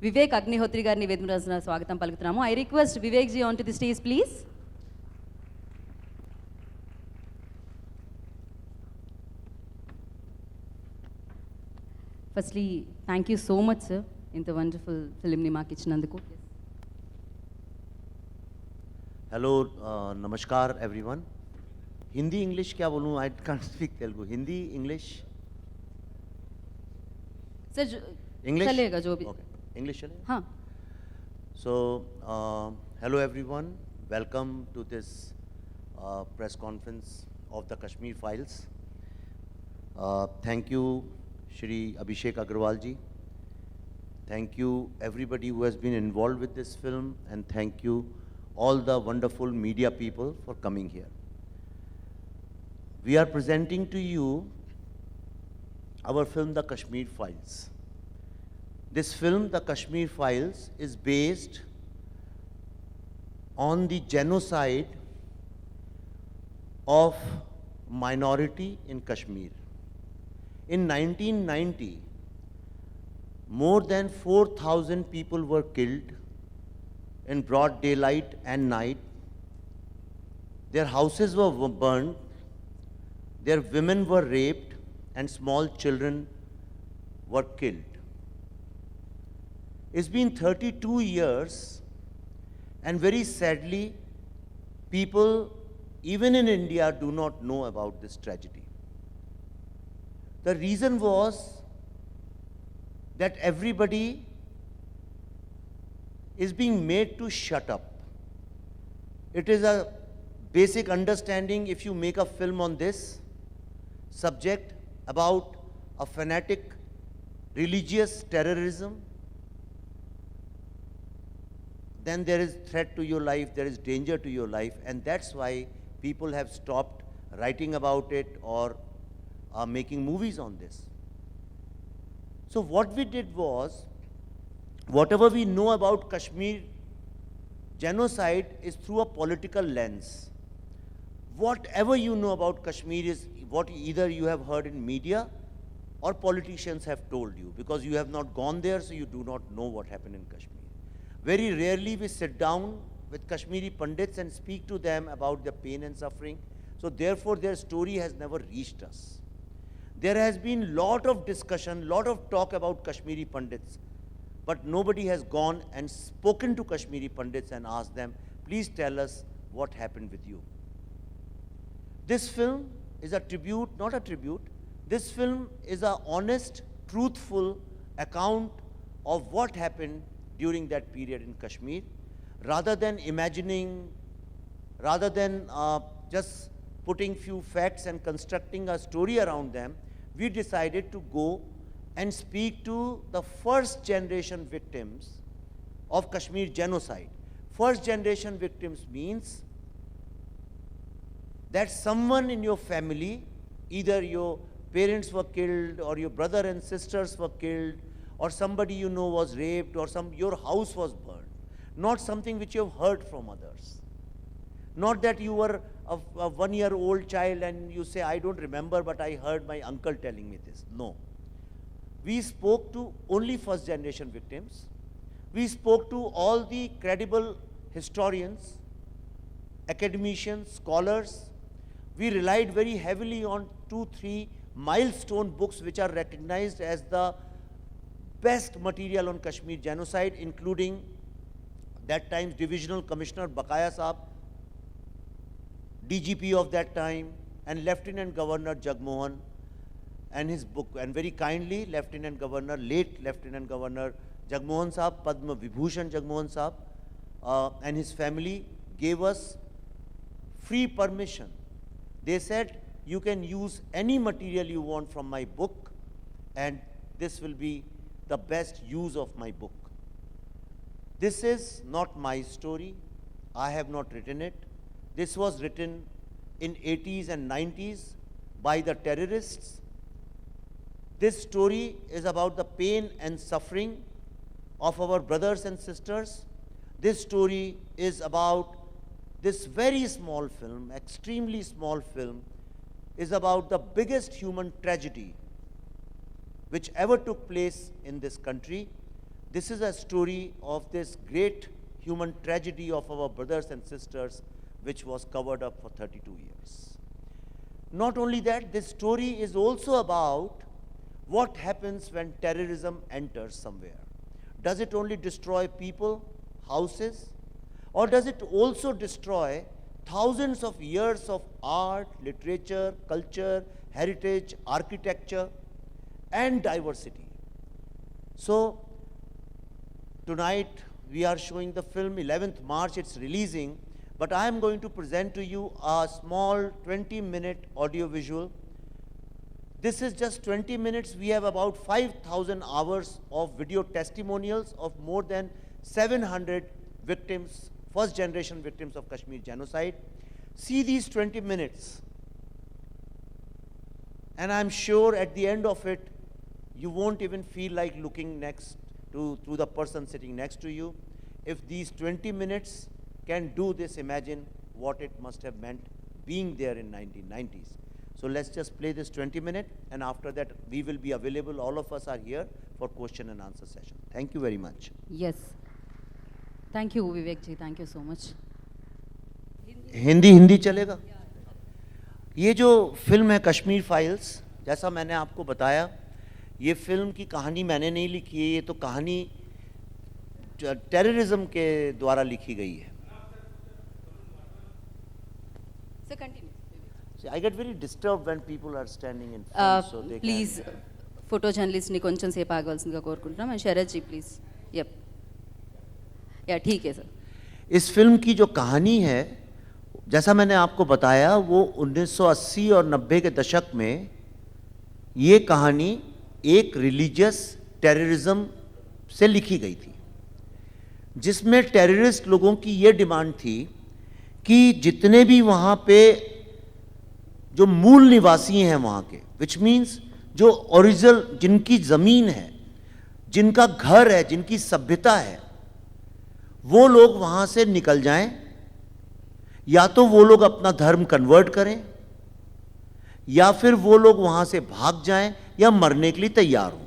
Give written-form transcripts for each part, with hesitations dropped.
Vivek Agnihotri గారిని వేదిక రాసిన స్వాగతం పలుకుతున్నాము. I request Vivek ji onto the stage, please. Firstly, thank you so much, sir. ఇంత wonderful ఫిల్మ్ని మాకు ఇచ్చినందుకు. हेलो नमस्कार एवरीवन. हिंदी इंग्लिश क्या बोलूँ? I can't speak Telugu. Hindi English sir English चलेगा जो भी. ओके इंग्लिश चलेगा. हाँ. So hello everyone. Welcome to this press conference of the Kashmir Files. Thank you Shri Abhishek Agrawal ji. Thank you everybody who has been involved with this film, and thank you all the wonderful media people for coming here. We are presenting to you our film, The Kashmir Files. This film, The Kashmir Files, is based on the genocide of minority in Kashmir. In 1990, more than 4,000 people were killed in broad daylight and night. Their houses were burned, their women were raped, and small children were killed. It's been 32 years, and very sadly, people, even in India, do not know about this tragedy. The reason was that everybody is being made to shut up. It is a basic understanding if you make a film on this subject about a fanatic religious terrorism, then there is threat to your life, there is danger to your life, and that's why people have stopped writing about it or are making movies on this. So what we did was, whatever we know about Kashmir genocide is through a political lens. Whatever you know about Kashmir is what either you have heard in media or politicians have told you, because you have not gone there, so you do not know what happened in Kashmir. Very rarely we sit down with Kashmiri Pandits and speak to them about their pain and suffering, so therefore their story has never reached us. There has been lot of discussion, lot of talk about Kashmiri Pandits, but nobody has gone and spoken to Kashmiri Pandits and asked them, please tell us what happened with you. This film is a tribute, not a tribute. This film is an honest, truthful account of what happened during that period in Kashmir. Rather than imagining, rather than just putting few facts and constructing a story around them, we decided to go and speak to the first generation victims of Kashmir genocide. First generation victims means that someone in your family, either your parents were killed or your brother and sisters were killed, or somebody you know was raped, or your house was burned. Not something which you have heard from others. Not that you were a one-year-old child and you say, I don't remember, but I heard my uncle telling me this. No. We spoke to only first generation victims. We spoke to all the credible historians, academicians, scholars. We relied very heavily on 2-3 milestone books which are recognized as the best material on Kashmir genocide, including that time's Divisional Commissioner Bakaya Saab, DGP of that time, and Lieutenant Governor Jagmohan, and his book, and very kindly Lieutenant Governor, late Lieutenant Governor Jagmohan Saab, Padma Vibhushan Jagmohan Saab, and his family gave us free permission. They said, you can use any material you want from my book, and this will be the best use of my book. This is not my story. I have not written it. This was written in 80s and 90s by the terrorists. This story is about the pain and suffering of our brothers and sisters. This story is about this very small film, extremely small film, is about the biggest human tragedy which ever took place in this country. This is a story of this great human tragedy of our brothers and sisters, which was covered up for 32 years. Not only that, this story is also about what happens when terrorism enters somewhere. Does it only destroy people, houses, or does it also destroy thousands of years of art, literature, culture, heritage, architecture, and diversity? So, tonight we are showing the film, 11th March it's releasing, but I am going to present to you a small 20-minute audio visual. This is just 20 minutes. We have about 5,000 hours of video testimonials of more than 700 victims, first generation victims of Kashmir genocide. See these 20 minutes. And I'm sure at the end of it, you won't even feel like looking next to the person sitting next to you. If these 20 minutes can do this, imagine what it must have meant being there in 1990s. So let's just play this 20-minute, and after that we will be available. All of us are here for question and answer session. Thank you very much. Yes. Thank you, Vivek ji. Thank you so much. Hindi चलेगा? ये जो film है Kashmir files, जैसा मैंने आपको बताया, ये film की कहानी मैंने नहीं लिखी है, ये तो कहानी टेररिज्म के द्वारा लिखी गई है. So continue. See, I get very disturbed when people are standing in front, so they please photo జర్నలిస్ట్ని కొంచెం సేపు ఆగవలసిందిగా కోరుకుంటున్నాం. And Sharat ji please. Yup या ठीक है सर. इस फिल्म की जो कहानी है, जैसा मैंने आपको बताया, वो 1980 और 90 के दशक में ये कहानी एक रिलीजियस टेररिज्म से लिखी गई थी, जिसमें टेररिस्ट लोगों की ये डिमांड थी कि जितने भी वहाँ पे जो मूल निवासी हैं वहाँ के, विच मीन्स जो ओरिजिनल, जिनकी ज़मीन है, जिनका घर है, जिनकी सभ्यता है, वो लोग वहाँ से निकल जाएं, या तो वो लोग अपना धर्म कन्वर्ट करें, या फिर वो लोग वहाँ से भाग जाएं या मरने के लिए तैयार हों.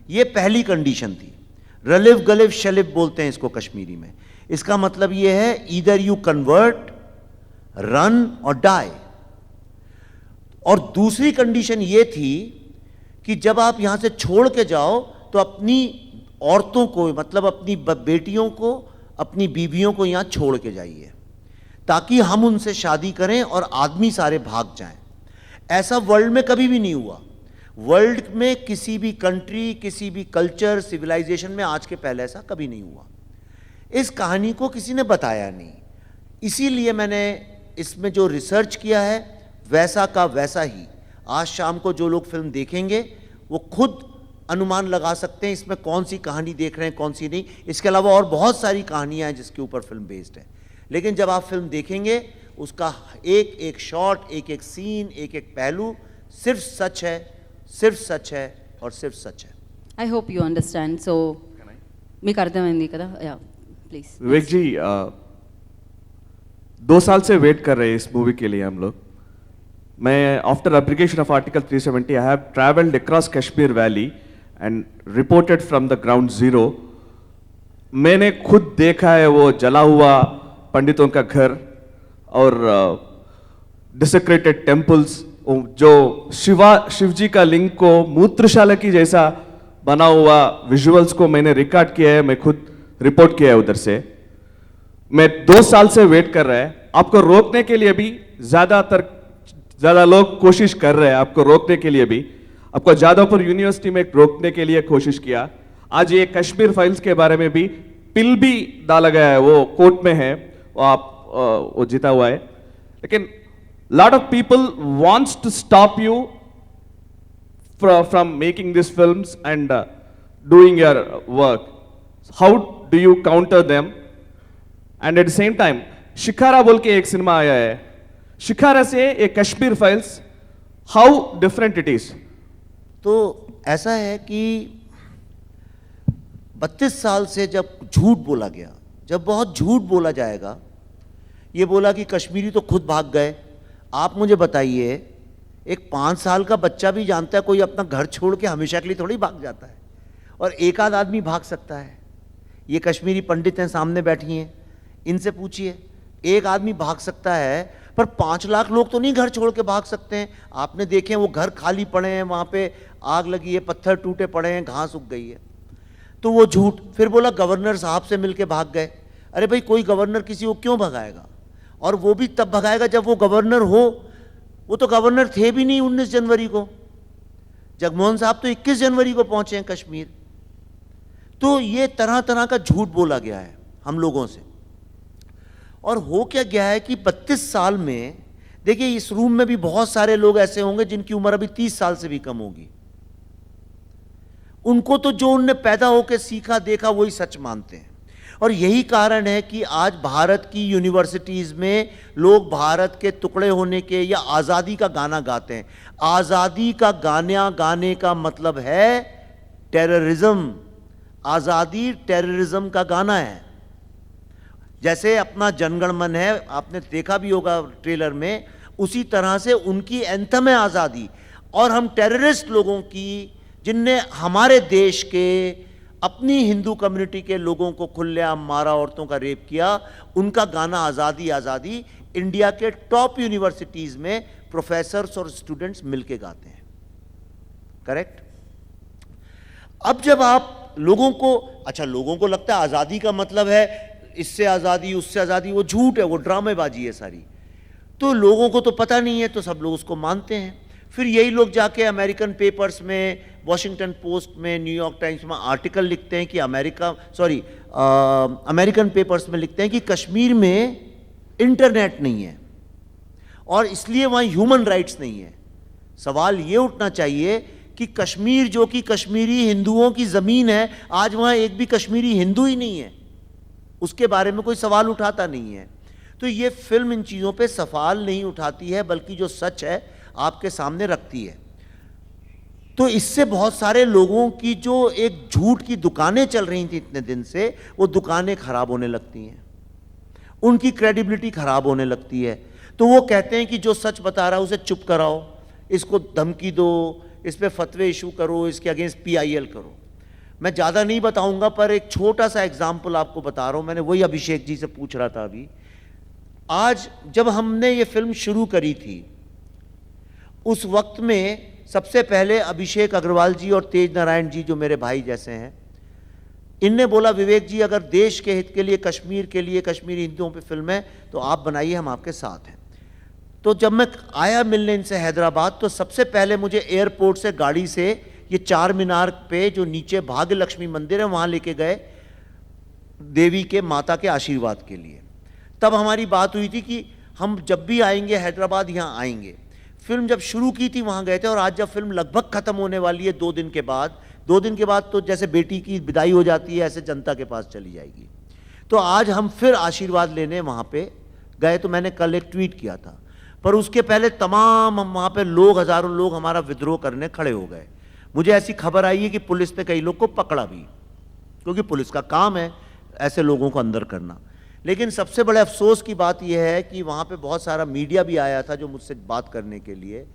ये पहली कंडीशन थी. रलिव गलिव शलिव बोलते हैं इसको कश्मीरी में. इसका मतलब ये है ईदर यू कन्वर्ट, रन और डाई. और दूसरी कंडीशन ये थी कि जब आप यहां से छोड़ के जाओ तो अपनी औरतों को, मतलब अपनी बेटियों को, अपनी बीवियों को यहां छोड़ के जाइए, ताकि हम उनसे शादी करें और आदमी सारे भाग जाएं. ऐसा वर्ल्ड में कभी भी नहीं हुआ. वर्ल्ड में किसी भी कंट्री, किसी भी कल्चर, सिविलाइजेशन में आज के पहले ऐसा कभी नहीं हुआ. इस कहानी को किसी ने बताया नहीं, इसीलिए मैंने इसमें जो रिसर्च किया है वैसा का वैसा ही. आज शाम को जो लोग फिल्म देखेंगे वो खुद अनुमान लगा सकते हैं इसमें कौन सी कहानी देख रहे हैं, कौन सी नहीं. इसके अलावा और बहुत सारी कहानियां हैं जिसके ऊपर फिल्म बेस्ड है. लेकिन जब आप फिल्म देखेंगे उसका एक एक शॉट, एक एक सीन, एक एक पहलू सिर्फ सच है, सिर्फ सच है और सिर्फ सच है. I hope you understand. So మీకు అర్థమైంది కదా? Yeah please. विवेक जी, 2 साल से वेट कर रहे हैं इस मूवी के लिए हम लोग. मैं after application of article 370 I have travelled across Kashmir valley and reported from the ground zero. मैंने खुद देखा है वो जला हुआ पंडितों का घर और डिसेक्रेटेड टेम्पल्स, जो शिव जी का लिंग को मूत्रशाला की जैसा बना हुआ विजुअल्स को मैंने रिकॉर्ड किया है, मैं खुद रिपोर्ट किया है उधर से. मैं 2 साल से वेट कर रहा है. आपको रोकने के लिए भी ज़्यादा लोग कोशिश कर रहे हैं, आपको रोकने के लिए भी. आपको जादवपुर यूनिवर्सिटी में रोकने के लिए कोशिश किया. आज ये कश्मीर फाइल्स के बारे में भी पिल भी डाला गया है, वो कोर्ट में है, वो जीता हुआ है. लेकिन lot of people wants to stop you from making these films and doing your work. How do you counter them? And at the same time, शिखारा बोल के एक सिनेमा आया है, शिखारा से एक Kashmir files, how different it is? तो ऐसा है कि 32 साल से जब झूठ बोला गया, जब बहुत झूठ बोला जाएगा, ये बोला कि कश्मीरी तो खुद भाग गए. आप मुझे बताइए, एक 5 साल का बच्चा भी जानता है कोई अपना घर छोड़ के हमेशा के लिए थोड़ी भाग जाता है, और एक आध आदमी भाग सकता है. ये कश्मीरी पंडित हैं सामने बैठी हैं, इनसे पूछिए, एक आदमी भाग सकता है पर 5 लाख लोग तो नहीं घर छोड़ के भाग सकते हैं। आपने देखे वो घर खाली पड़े हैं, वहां पे आग लगी है, पत्थर टूटे पड़े हैं, घास उग गई है। तो वो झूठ। फिर बोला गवर्नर साहब से मिलके भाग गए। अरे भाई कोई गवर्नर किसी को क्यों भगाएगा, और वो भी तब भगाएगा जब वो गवर्नर हो। वो तो गवर्नर थे भी नहीं 19 जनवरी को। जगमोहन साहब तो 21 जनवरी को पहुंचे हैं कश्मीर। तो ये तरह तरह का झूठ बोला गया है हम लोगों से। और हो क्या गया है कि 32 साल में, देखिए इस रूम में भी बहुत सारे लोग ऐसे होंगे जिनकी उम्र अभी 30 साल से भी कम होगी। उनको तो जो उनने पैदा होकर सीखा देखा वही सच मानते हैं। और यही कारण है कि आज भारत की यूनिवर्सिटीज में लोग भारत के टुकड़े होने के या आज़ादी का गाना गाते हैं। आज़ादी का गाना गाने का मतलब है टेररिज्म। आज़ादी टेररिज्म का गाना है। जैसे अपना जनगण मन है, आपने देखा भी होगा ट्रेलर में, उसी तरह से उनकी एंथम है आज़ादी। और हम टेररिस्ट लोगों की, जिनने हमारे देश के अपनी हिंदू कम्युनिटी के लोगों को खुलेआम मारा, औरतों का रेप किया, उनका गाना आज़ादी आज़ादी इंडिया के टॉप यूनिवर्सिटीज़ में प्रोफेसर्स और स्टूडेंट्स मिलके गाते हैं। करेक्ट? अब जब आप लोगों को, अच्छा लोगों को लगता है आज़ादी का मतलब है इससे आज़ादी उससे आज़ादी, वो झूठ है, वो ड्रामेबाजी है सारी। तो लोगों को तो पता नहीं है, तो सब लोग उसको मानते हैं। फिर यही लोग जाके अमेरिकन पेपर्स में, वॉशिंगटन पोस्ट में, न्यूयॉर्क टाइम्स में आर्टिकल लिखते हैं कि अमेरिकन पेपर्स में लिखते हैं कि कश्मीर में इंटरनेट नहीं है और इसलिए वहाँ ह्यूमन राइट्स नहीं है। सवाल ये उठना चाहिए कि कश्मीर जो कि कश्मीरी हिंदुओं की ज़मीन है, आज वहाँ एक भी कश्मीरी हिंदू ही नहीं है, उसके बारे में कोई सवाल उठाता नहीं है। तो ये फिल्म इन चीज़ों पे सवाल नहीं उठाती है, बल्कि जो सच है आपके सामने रखती है। तो इससे बहुत सारे लोगों की जो एक झूठ की दुकानें चल रही थी इतने दिन से, वो दुकानें खराब होने लगती हैं, उनकी क्रेडिबिलिटी खराब होने लगती है। तो वो कहते हैं कि जो सच बता रहा है उसे चुप कराओ, इसको धमकी दो, इस पे फतवे इशू करो, इसके अगेंस्ट PIL करो। मैं ज़्यादा नहीं बताऊंगा, पर एक छोटा सा एग्जाम्पल आपको बता रहा हूं। मैंने वही अभिषेक जी से पूछ रहा था अभी। आज जब हमने ये फिल्म शुरू करी थी, उस वक्त में सबसे पहले अभिषेक अग्रवाल जी और तेज नारायण जी, जो मेरे भाई जैसे हैं, इनने बोला विवेक जी अगर देश के हित के लिए, कश्मीर के लिए, कश्मीरी हिंदुओं पे फिल्म है तो आप बनाइए, हम आपके साथ हैं। तो जब मैं आया मिलने इनसे हैदराबाद, तो सबसे पहले मुझे एयरपोर्ट से गाड़ी से ये 4 मीनार पे जो नीचे भाग्य लक्ष्मी मंदिर है वहाँ लेके गए देवी के, माता के आशीर्वाद के लिए। तब हमारी बात हुई थी कि हम जब भी आएंगे हैदराबाद यहाँ आएंगे। फिल्म जब शुरू की थी वहाँ गए थे, और आज जब फिल्म लगभग ख़त्म होने वाली है 2 दिन के बाद, 2 दिन के बाद तो जैसे बेटी की विदाई हो जाती है ऐसे जनता के पास चली जाएगी। तो आज हम फिर आशीर्वाद लेने वहाँ पे गए। तो मैंने कल एक ट्वीट किया था, पर उसके पहले तमाम हम वहाँ पे लोग, हज़ारों लोग हमारा विद्रोह करने खड़े हो गए। मुझे ऐसी खबर आई है कि पुलिस ने कई लोग को पकड़ा भी, क्योंकि पुलिस का काम है ऐसे लोगों को अंदर करना। लेकिन सबसे बड़े अफसोस की बात यह है कि वहाँ पे बहुत सारा मीडिया भी आया था जो मुझसे बात करने के लिए।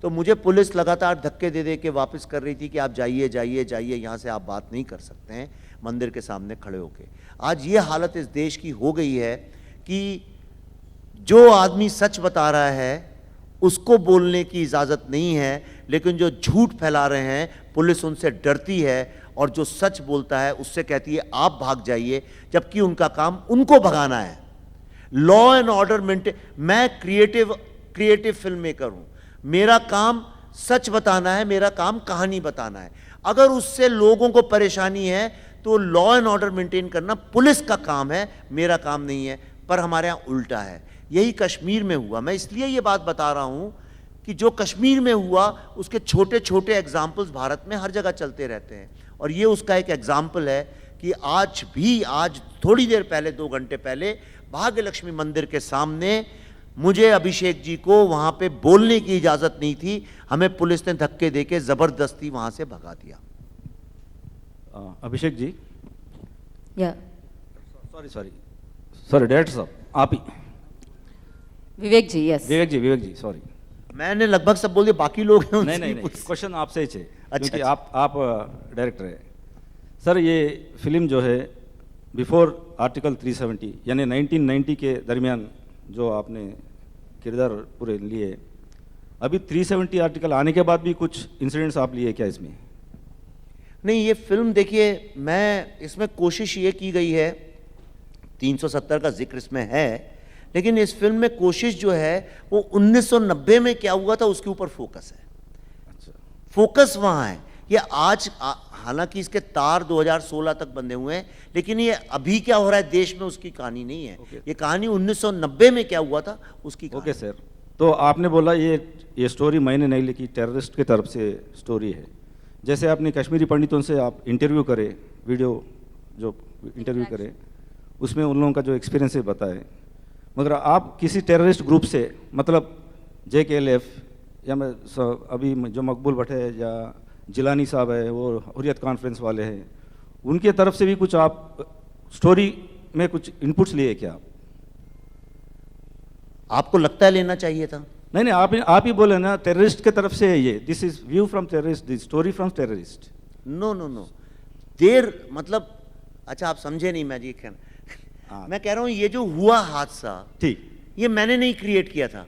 तो मुझे पुलिस लगातार धक्के दे दे के वापस कर रही थी कि आप जाइए जाइए जाइए, यहाँ से आप बात नहीं कर सकते हैं मंदिर के सामने खड़े होके। आज ये हालत इस देश की हो गई है कि जो आदमी सच बता रहा है उसको बोलने की इजाज़त नहीं है, लेकिन जो झूठ फैला रहे हैं पुलिस उनसे डरती है, और जो सच बोलता है उससे कहती है आप भाग जाइए, जबकि उनका काम उनको भगाना है। Law and order maintain. मैं क्रिएटिव फिल्म मेकर हूं, मेरा काम सच बताना है, मेरा काम कहानी बताना है। अगर उससे लोगों को परेशानी है तो लॉ एंड ऑर्डर मेंटेन करना पुलिस का काम है, मेरा काम नहीं है। पर हमारे यहाँ उल्टा है। यही कश्मीर में हुआ। मैं इसलिए ये बात बता रहा हूं कि जो कश्मीर में हुआ उसके छोटे छोटे एग्जाम्पल्स भारत में हर जगह चलते रहते हैं, और ये उसका एक एग्जाम्पल है कि आज थोड़ी देर पहले, 2 घंटे पहले, भाग्य लक्ष्मी मंदिर के सामने मुझे अभिषेक जी को वहां पे बोलने की इजाजत नहीं थी, हमें पुलिस ने धक्के देके जबरदस्ती वहां से भगा दिया। अभिषेक जी, या सॉरी डायरेक्टर साहब, आप ही। विवेक जी, यस। विवेक जी सॉरी, मैंने लगभग सब बोल दिया, बाकी लोग हैं उनसे नहीं, पूछ- क्वेश्चन आपसे ही है, अच्छा, क्योंकि आप डायरेक्टर है। सर ये फिल्म जो है बिफोर आर्टिकल 370 यानी 1990 के दरमियान जो आपने किरदार पूरे लिए, अभी 370 आर्टिकल आने के बाद भी कुछ इंसिडेंट्स आप लिए क्या इसमें? नहीं, ये फिल्म देखिए, मैं इसमें कोशिश ये की गई है, 370 का जिक्र इसमें है, लेकिन इस फिल्म में कोशिश जो है वो 1990 में क्या हुआ था उसके ऊपर फोकस है। अच्छा, फोकस वहाँ है। ये आज हालांकि इसके तार 2016 तक बंधे हुए हैं, लेकिन ये अभी क्या हो रहा है देश में उसकी कहानी नहीं है। ये कहानी 1990 में क्या हुआ था उसकी ओके सर। तो आपने बोला ये स्टोरी मैंने नहीं लिखी, टेररिस्ट की तरफ से स्टोरी है। जैसे आपने कश्मीरी पंडितों से आप इंटरव्यू करे, वीडियो जो इंटरव्यू करे, उसमें उन लोगों का जो एक्सपीरियंस है बताए, मगर आप किसी टेररिस्ट ग्रुप से, मतलब JKLF या मैं अभी जो मकबूल भट्ट है या जिलानी साहब है, वो हुर्रियत कॉन्फ्रेंस वाले हैं, उनके तरफ से भी कुछ आप स्टोरी में कुछ इनपुट्स लिए क्या? आपको लगता है लेना चाहिए था? नहीं, आप ही बोले ना टेररिस्ट के तरफ से है ये, this is view from terrorist, this story from terrorist. No no no, there मतलब, अच्छा आप समझे नहीं, मैं जी कहना, मैं कह रहा हूँ ये जो हुआ हादसा, ठीक, ये मैंने नहीं क्रिएट किया था,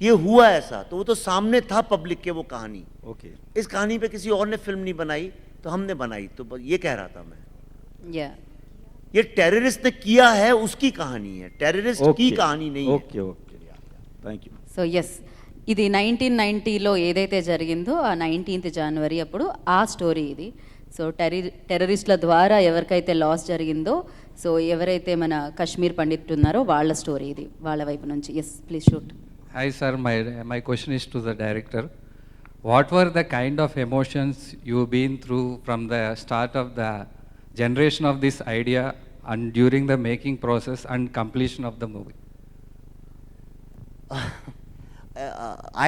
ये हुआ ऐसा, तो वो तो सामने था पब्लिक के वो कहानी। ओके। इस कहानी पे किसी और ने फिल्म नहीं बनाई, तो हमने बनाई, तो ये कह रहा था मैं। ये टेररिस्ट ने किया है उसकी कहानी है, टेररिस्ट की कहानी नहीं है। Okay okay thank you. So yes, ఇది 1990లో ఏదైతే జరిగిందో ఆ 19th జనవరి అప్పుడు ఆ స్టోరీ ఇది. సో టెర్రరిస్టుల ద్వారా ఎవరికైతే లాస్ జరిగిందో, సో ఎవరైతే మన కశ్మీర్ పండిట్ ఉన్నారో వాళ్ళ స్టోరీ ఇది, వాళ్ళ వైపు నుంచి. Yes please shoot. Hi sir, my question is to the director. What were the kind of emotions you've been through from the start of the generation of this idea and during the making process and completion of the movie?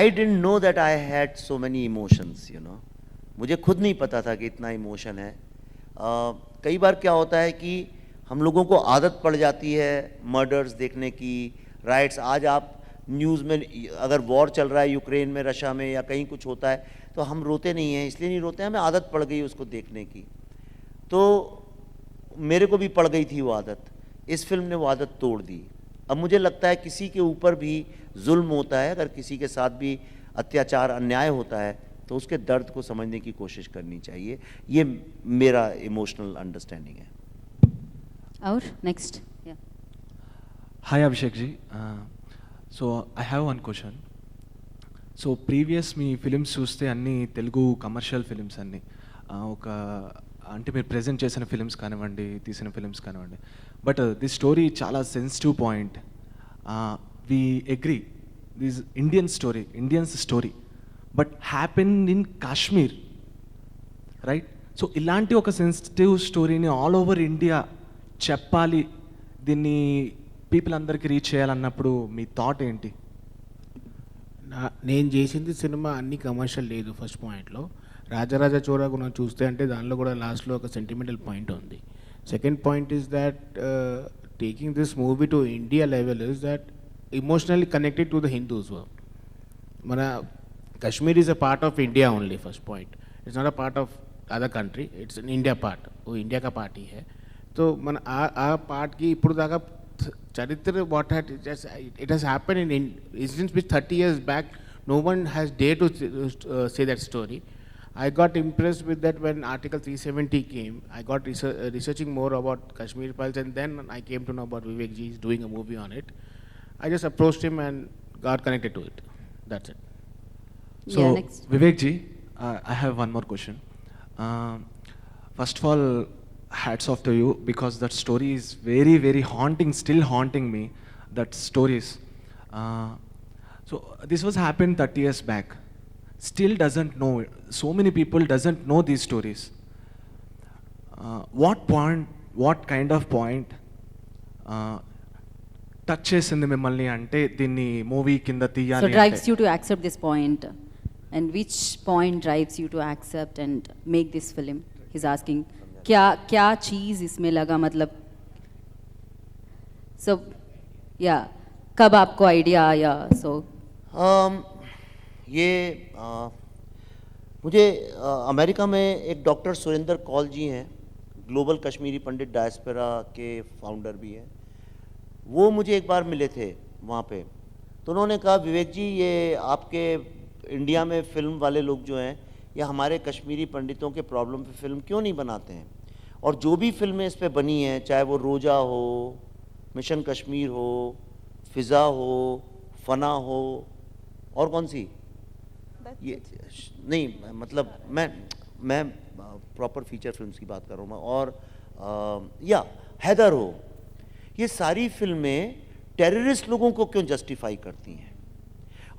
I didn't know that I had so many emotions, you know. मुझे खुद नहीं पता था कि इतना emotion है। कई बार क्या होता है कि हम लोगों को आदत पड़ जाती है मर्डर्स देखने की, राइट्स। आज आप न्यूज़ में अगर वॉर चल रहा है यूक्रेन में, रशिया में, या कहीं कुछ होता है, तो हम रोते नहीं हैं, इसलिए नहीं रोते हैं, हमें आदत पड़ गई उसको देखने की। तो मेरे को भी पड़ गई थी वो आदत, इस फिल्म ने वो आदत तोड़ दी। अब मुझे लगता है किसी के ऊपर भी जुल्म होता है, अगर किसी के साथ भी अत्याचार अन्याय होता है, तो उसके दर्द को समझने की कोशिश करनी चाहिए। ये मेरा इमोशनल अंडरस्टैंडिंग है। और next. Hi Abhishek ji. So I have one question. So previous me films చూస్తే అన్ని తెలుగు కమర్షియల్ ఫిలిమ్స్ అన్ని ఒక అంటే మీరు ప్రజెంట్ చేసిన ఫిలిమ్స్ కానివ్వండి, తీసిన ఫిలిమ్స్ కానివ్వండి, బట్ దిస్ స్టోరీ చాలా sensitive point. We agree this Indians story but happen in Kashmir, right? So ఇలాంటి ఒక సెన్సిటివ్ స్టోరీని ఆల్ ఓవర్ ఇండియా చెప్పాలి, దీన్ని పీపుల్ అందరికీ రీచ్ చేయాలన్నప్పుడు మీ థాట్ ఏంటి? నేను చేసింది సినిమా అన్ని కమర్షియల్ లేదు. ఫస్ట్ పాయింట్లో రాజరాజ చోరా కూడా చూస్తే అంటే దానిలో కూడా లాస్ట్లో ఒక సెంటిమెంటల్ పాయింట్ ఉంది. Second point is that taking this movie to India level is that emotionally connected to the Hindus. మన Kashmir is a part of India only. First point, it's not a part of other country, it's an India part. वो India का part ही है. तो మన ఆ పార్ట్కి ఇప్పుడు దాకా చరిత్ర what had it has happened in incidents which 30 years back no one has dared to say that story. I got impressed with that when Article 370 came. I got researching more about Kashmir files, and then I came to know about Vivek ji is doing a movie on it. I just approached him and got connected to it. That's it. So Yeah, next. Vivek ji, I have one more question. First of all, hats off to you because that story is very very haunting, still haunting me, that stories. So this was happened 30 years back, still doesn't know, so many people doesn't know these stories. what kind of point touch చేసింది మిమ్మల్ని అంటే దీన్ని movie కింద So తీయాలి drives అంటే? you to accept this point, and which point drives you to accept and make this film? He's asking, क्या चीज़ इसमें लगा, मतलब so yeah, कब आपको आइडिया आया? So ये मुझे अमेरिका में एक डॉक्टर सुरेंद्र कौल जी हैं, ग्लोबल कश्मीरी पंडित डायस्पोरा के फाउंडर भी हैं, वो मुझे एक बार मिले थे वहाँ पे। तो उन्होंने कहा विवेक जी, ये आपके इंडिया में फिल्म वाले लोग जो हैं, ये हमारे कश्मीरी पंडितों के प्रॉब्लम पे फिल्म क्यों नहीं बनाते हैं, और जो भी फिल्में इस पे बनी हैं, चाहे वो रोजा हो, मिशन कश्मीर हो, फ़िज़ा हो, फना हो, और कौन सी ये नहीं, मतलब मैं प्रॉपर फीचर फिल्म्स की बात कर रहा हूँ मैं, और या हैदर हो, ये सारी फिल्में टेररिस्ट लोगों को क्यों जस्टिफाई करती हैं,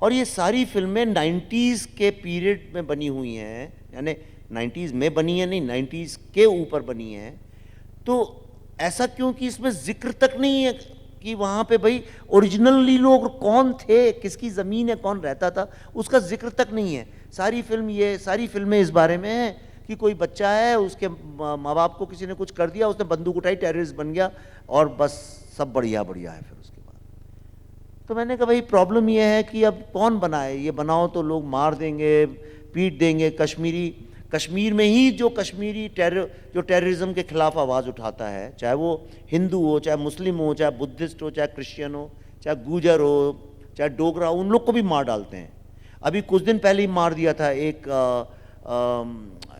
और ये सारी फिल्में 90s के पीरियड में बनी हुई हैं, यानी 90s में बनी है, नहीं 90s के ऊपर बनी हैं। तो ऐसा क्यों कि इसमें जिक्र तक नहीं है कि वहाँ पे भाई ओरिजिनली लोग कौन थे, किसकी ज़मीन है, कौन रहता था, उसका जिक्र तक नहीं है। सारी फिल्में इस बारे में हैं कि कोई बच्चा है, उसके माँ बाप को किसी ने कुछ कर दिया, उसने बंदूक उठाई, टेररिस्ट बन गया, और बस सब बढ़िया बढ़िया है फिर उसके बाद। तो मैंने कहा भाई प्रॉब्लम ये है कि अब कौन बनाए, ये बनाओ तो लोग मार देंगे, पीट देंगे। कश्मीर में ही जो टेररिज्म के खिलाफ आवाज़ उठाता है, चाहे वो हिंदू हो, चाहे मुस्लिम हो, चाहे बुद्धिस्ट हो, चाहे क्रिश्चियन हो, चाहे गुजर हो, चाहे डोगरा हो, उन लोग को भी मार डालते हैं। अभी कुछ दिन पहले ही मार दिया था एक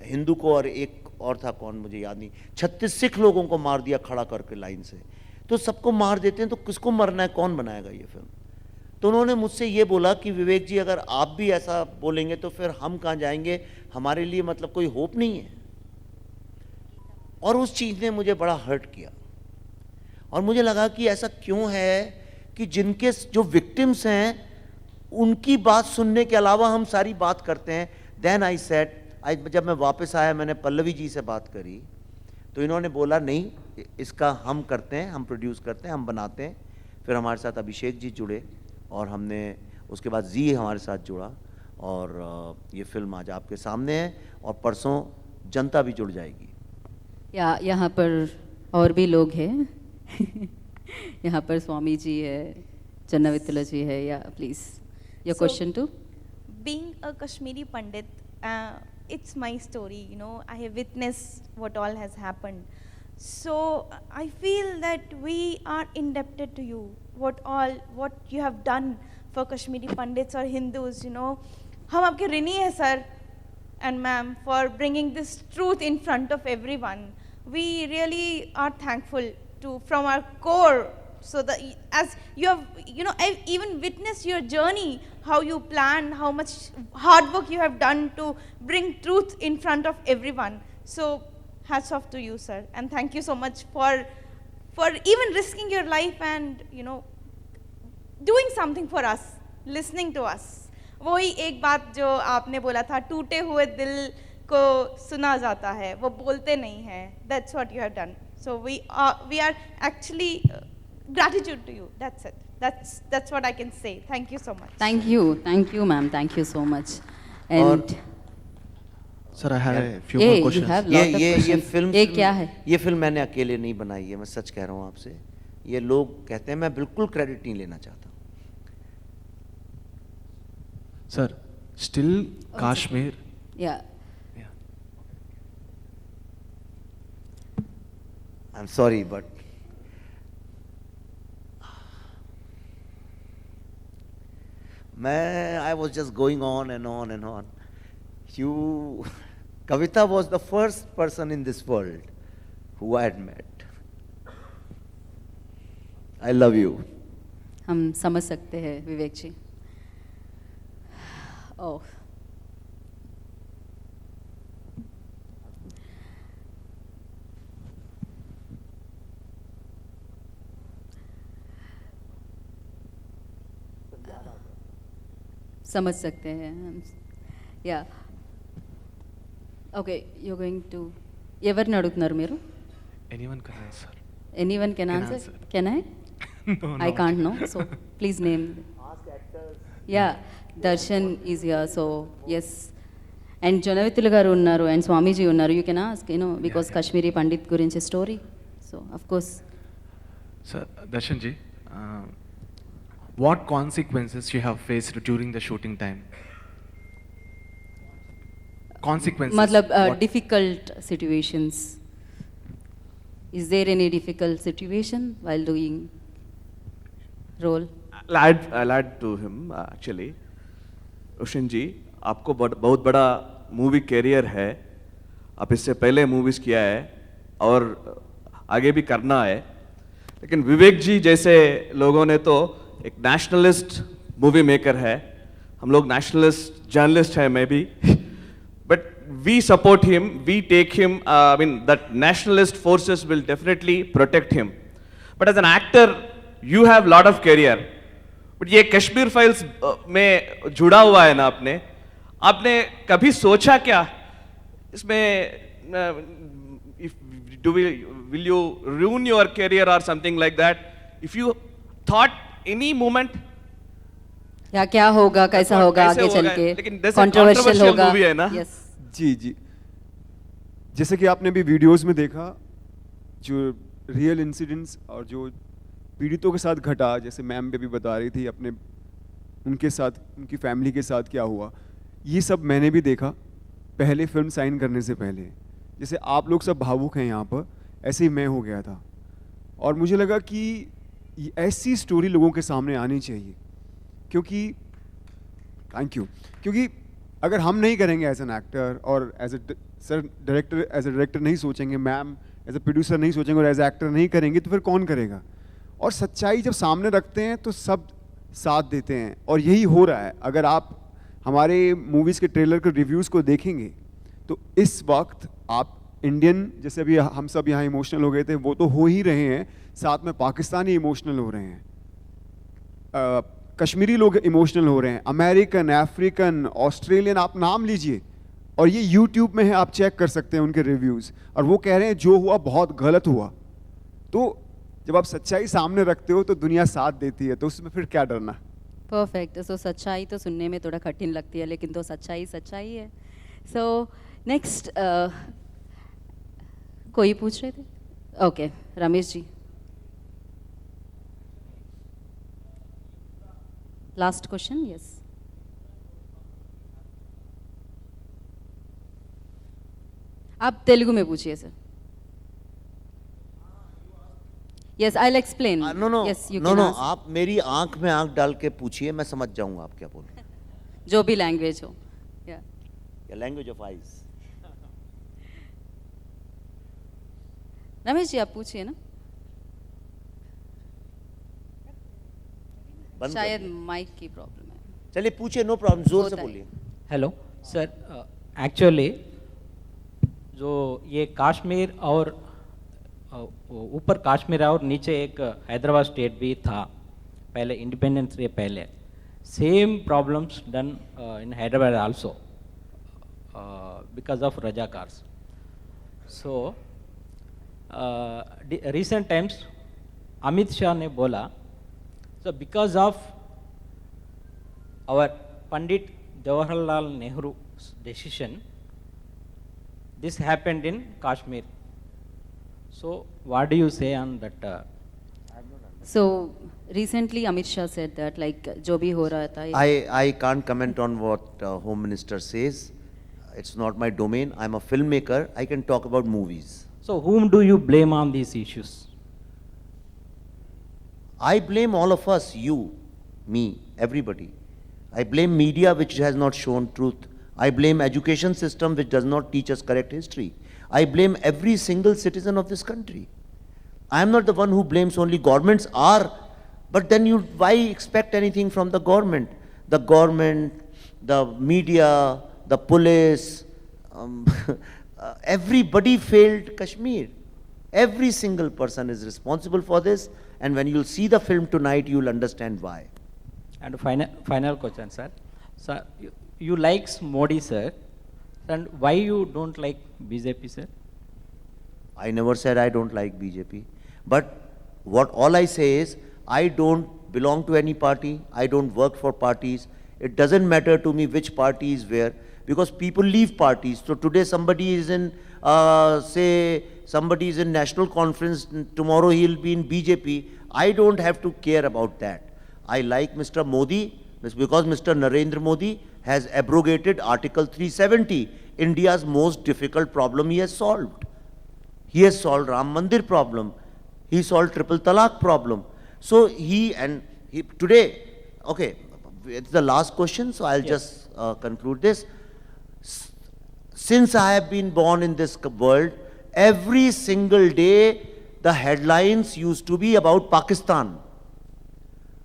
हिंदू को, और एक और था, कौन मुझे याद नहीं, 36 सिख लोगों को मार दिया खड़ा करके लाइन से। तो सबको मार देते हैं तो किसको मरना है, कौन बनाएगा ये फिल्म। तो उन्होंने मुझसे ये बोला कि विवेक जी, अगर आप भी ऐसा बोलेंगे तो फिर हम कहाँ जाएंगे, हमारे लिए मतलब कोई होप नहीं है। और उस चीज़ ने मुझे बड़ा हर्ट किया, और मुझे लगा कि ऐसा क्यों है कि जिनके जो विक्टिम्स हैं उनकी बात सुनने के अलावा हम सारी बात करते हैं। देन आई सेड, जब मैं वापस आया, मैंने पल्लवी जी से बात करी, तो इन्होंने बोला नहीं, इसका हम करते हैं, हम प्रोड्यूस करते हैं, हम बनाते हैं। फिर हमारे साथ अभिषेक जी जुड़े, और हमने उसके बाद जी हमारे साथ जुड़ा, और ये फिल्म आज आपके सामने है, और परसों जनता भी जुड़ जाएगी। यहाँ पर और भी लोग हैं यहाँ पर स्वामी जी है, चन्नावितला जी है, या please your question too. Being a Kashmiri Pandit, it's my story, you know, I have witnessed what all has happened. So I feel that we are indebted to you, what you have done for Kashmiri Pandits or Hindus, you know. हम आपके ऋणी हैं sir and ma'am for bringing this truth in front of everyone. We really are thankful to, from our core, so that as you have, you know, I've even witnessed your journey, how you planned, how much hard work you have done to bring truth in front of everyone. So hats off to you sir, and thank you so much for even risking your life and, you know, doing something for us, listening to us. वही एक बात जो आपने बोला था, टूटे हुए दिल को सुना जाता है, वो बोलते नहीं हैं. That's what you have done. So we are actually gratitude to you. That's it. That's what I can say. Thank you so much. Thank you ma'am, thank you so much. And sir I have a few ये more you questions. have lot of ये questions. Film ये क्या है? ये film मैंने अकेले नहीं बनाई है, मैं सच कह रहा हूँ आपसे. ये लोग कहते हैं, मैं बिल्कुल क्रेडिट नहीं लेना चाहता. Sir, still Kashmir. Yeah. I'm sorry, but I was just going on and on and on. Kavita was the first person in this world who I had met. I love you. हम समझ सकते हैं विवेक जी. ओह, समझ सकते हैं हम. या okay, you going to ఎవరిని అడుగుతున్నారు మీరు? Anyone can answer. Anyone can Can answer? answer. Can I? No, I no. can't know, so please name. Yeah, Darshan is here, so yes. And Janavitulu garu unnaru and Swamiji unnaru. You can ask, you know, because yeah. Kashmiri Pandit gurinchi story. So of course. Sir, Darshan ji, what consequences you have faced during the shooting time? Consequences. मतलब what- difficult situations. Is there any difficult situation while doing role? I'll add to him actually. रोशन जी, आपको बहुत बड़ा movie career है. आप इससे पहले movies किया है और आगे भी करना है. लेकिन विवेक जी जैसे लोगों ने तो एक नेशनलिस्ट मूवी मेकर है. हम लोग नेशनलिस्ट जर्नलिस्ट हैं, मैं भी. But we support him, we take him, I mean, that nationalist forces will definitely protect him. But as an actor, you have lot of career. But ये Kashmir files में जुड़ा हुआ है ना आपने कभी सोचा क्या इसमें will you ruin your career or something like that? If you thought any moment या क्या होगा, कैसा होगा आगे चल के, लेकिन कंट्रोवर्शियल होगा. मूवी है ना. Yes. जी जी, जैसे कि आपने भी वीडियोस में देखा जो रियल इंसिडेंट्स और जो पीड़ितों के साथ घटा, जैसे मैम भी बता रही थी अपने उनके साथ, उनकी फैमिली के साथ क्या हुआ, ये सब मैंने भी देखा पहले फिल्म साइन करने से पहले. जैसे आप लोग सब भावुक हैं यहाँ पर, ऐसे ही मैं हो गया था. और मुझे लगा कि ऐसी स्टोरी लोगों के सामने आनी चाहिए, क्योंकि थैंक यू, क्योंकि अगर हम नहीं करेंगे एज एन एक्टर और एज ए डायरेक्टर नहीं सोचेंगे, मैम एज ए प्रोड्यूसर नहीं सोचेंगे और एज ए एक्टर नहीं करेंगे, तो फिर कौन करेगा. और सच्चाई जब सामने रखते हैं तो सब साथ देते हैं, और यही हो रहा है. अगर आप हमारे मूवीज़ के ट्रेलर के रिव्यूज़ को देखेंगे तो इस वक्त आप इंडियन, जैसे अभी हम सब यहाँ इमोशनल हो गए थे, वो तो हो ही रहे हैं, साथ में पाकिस्तानी इमोशनल हो रहे हैं, कश्मीरी लोग इमोशनल हो रहे हैं, अमेरिकन, अफ्रीकन, ऑस्ट्रेलियन, आप नाम लीजिए, और ये यूट्यूब में है, आप चेक कर सकते हैं उनके रिव्यूज़, और वो कह रहे हैं जो हुआ बहुत गलत हुआ. तो जब आप सच्चाई सामने रखते हो तो दुनिया साथ देती है, तो उसमें फिर क्या डरना. परफेक्ट. सो सच्चाई तो सुनने में थोड़ा कठिन लगती है, लेकिन तो सच्चाई सच्चाई है. सो नेक्स्ट कोई पूछ रहे थे? Okay, Ramesh ji, last question. Yes, आप तेलुगु में पूछिए sir. Yes, I will explain. No yes, you know can no, ask. आप मेरी आंख में आंख डाल के पूछिए, मैं समझ जाऊंगा आप क्या बोल रहे हैं. जो भी लैंग्वेज हो. या language of eyes. Ramesh ji, आप पूछिए ना. बंद कर शायद दिया. माइक की प्रॉब्लम है. चलिए पूछिए, नो प्रॉब्लम, जोर से होता है. बोलिए. हेलो सर, एक्चुअली जो ये कश्मीर और ऊपर कश्मीर और नीचे एक हैदराबाद स्टेट भी था पहले, इंडिपेंडेंस से पहले. Same problems done in Hyderabad also because of Razakars. So recent times Amit Shah ने बोला, so because of our Pandit Jawaharlal Nehru's decision, this happened in Kashmir. So what do you say on that? So recently Amit Shah said that like जो भी हो रहा था. I can't comment on what Home Minister says. It's not my domain. I'm a filmmaker. I can talk about movies. So whom do you blame on these issues? I blame all of us, you, me, everybody. I blame media which has not shown truth. I blame education system which does not teach us correct history. I blame every single citizen of this country. I am not the one who blames only governments are, but then why expect anything from the government? The government, the media, the police, everybody failed Kashmir. Every single person is responsible for this, and when you'll see the film tonight, you'll understand why. And final question, sir. Sir, you like Modi, sir, and why you don't like BJP, sir? I never said I don't like BJP, but all I say is I don't belong to any party. I don't work for parties. It doesn't matter to me which party is where, because people leave parties. So today somebody is in, say, somebody is in national conference, tomorrow he'll be in BJP. I don't have to care about that. I like Mr. Modi because Mr. Narendra Modi has abrogated Article 370, India's most difficult problem he has solved. He has solved Ram Mandir problem. He solved triple talaq problem. So today, okay, it's the last question, so I'll just conclude this. Since I have been born in this world, every single day the headlines used to be about Pakistan.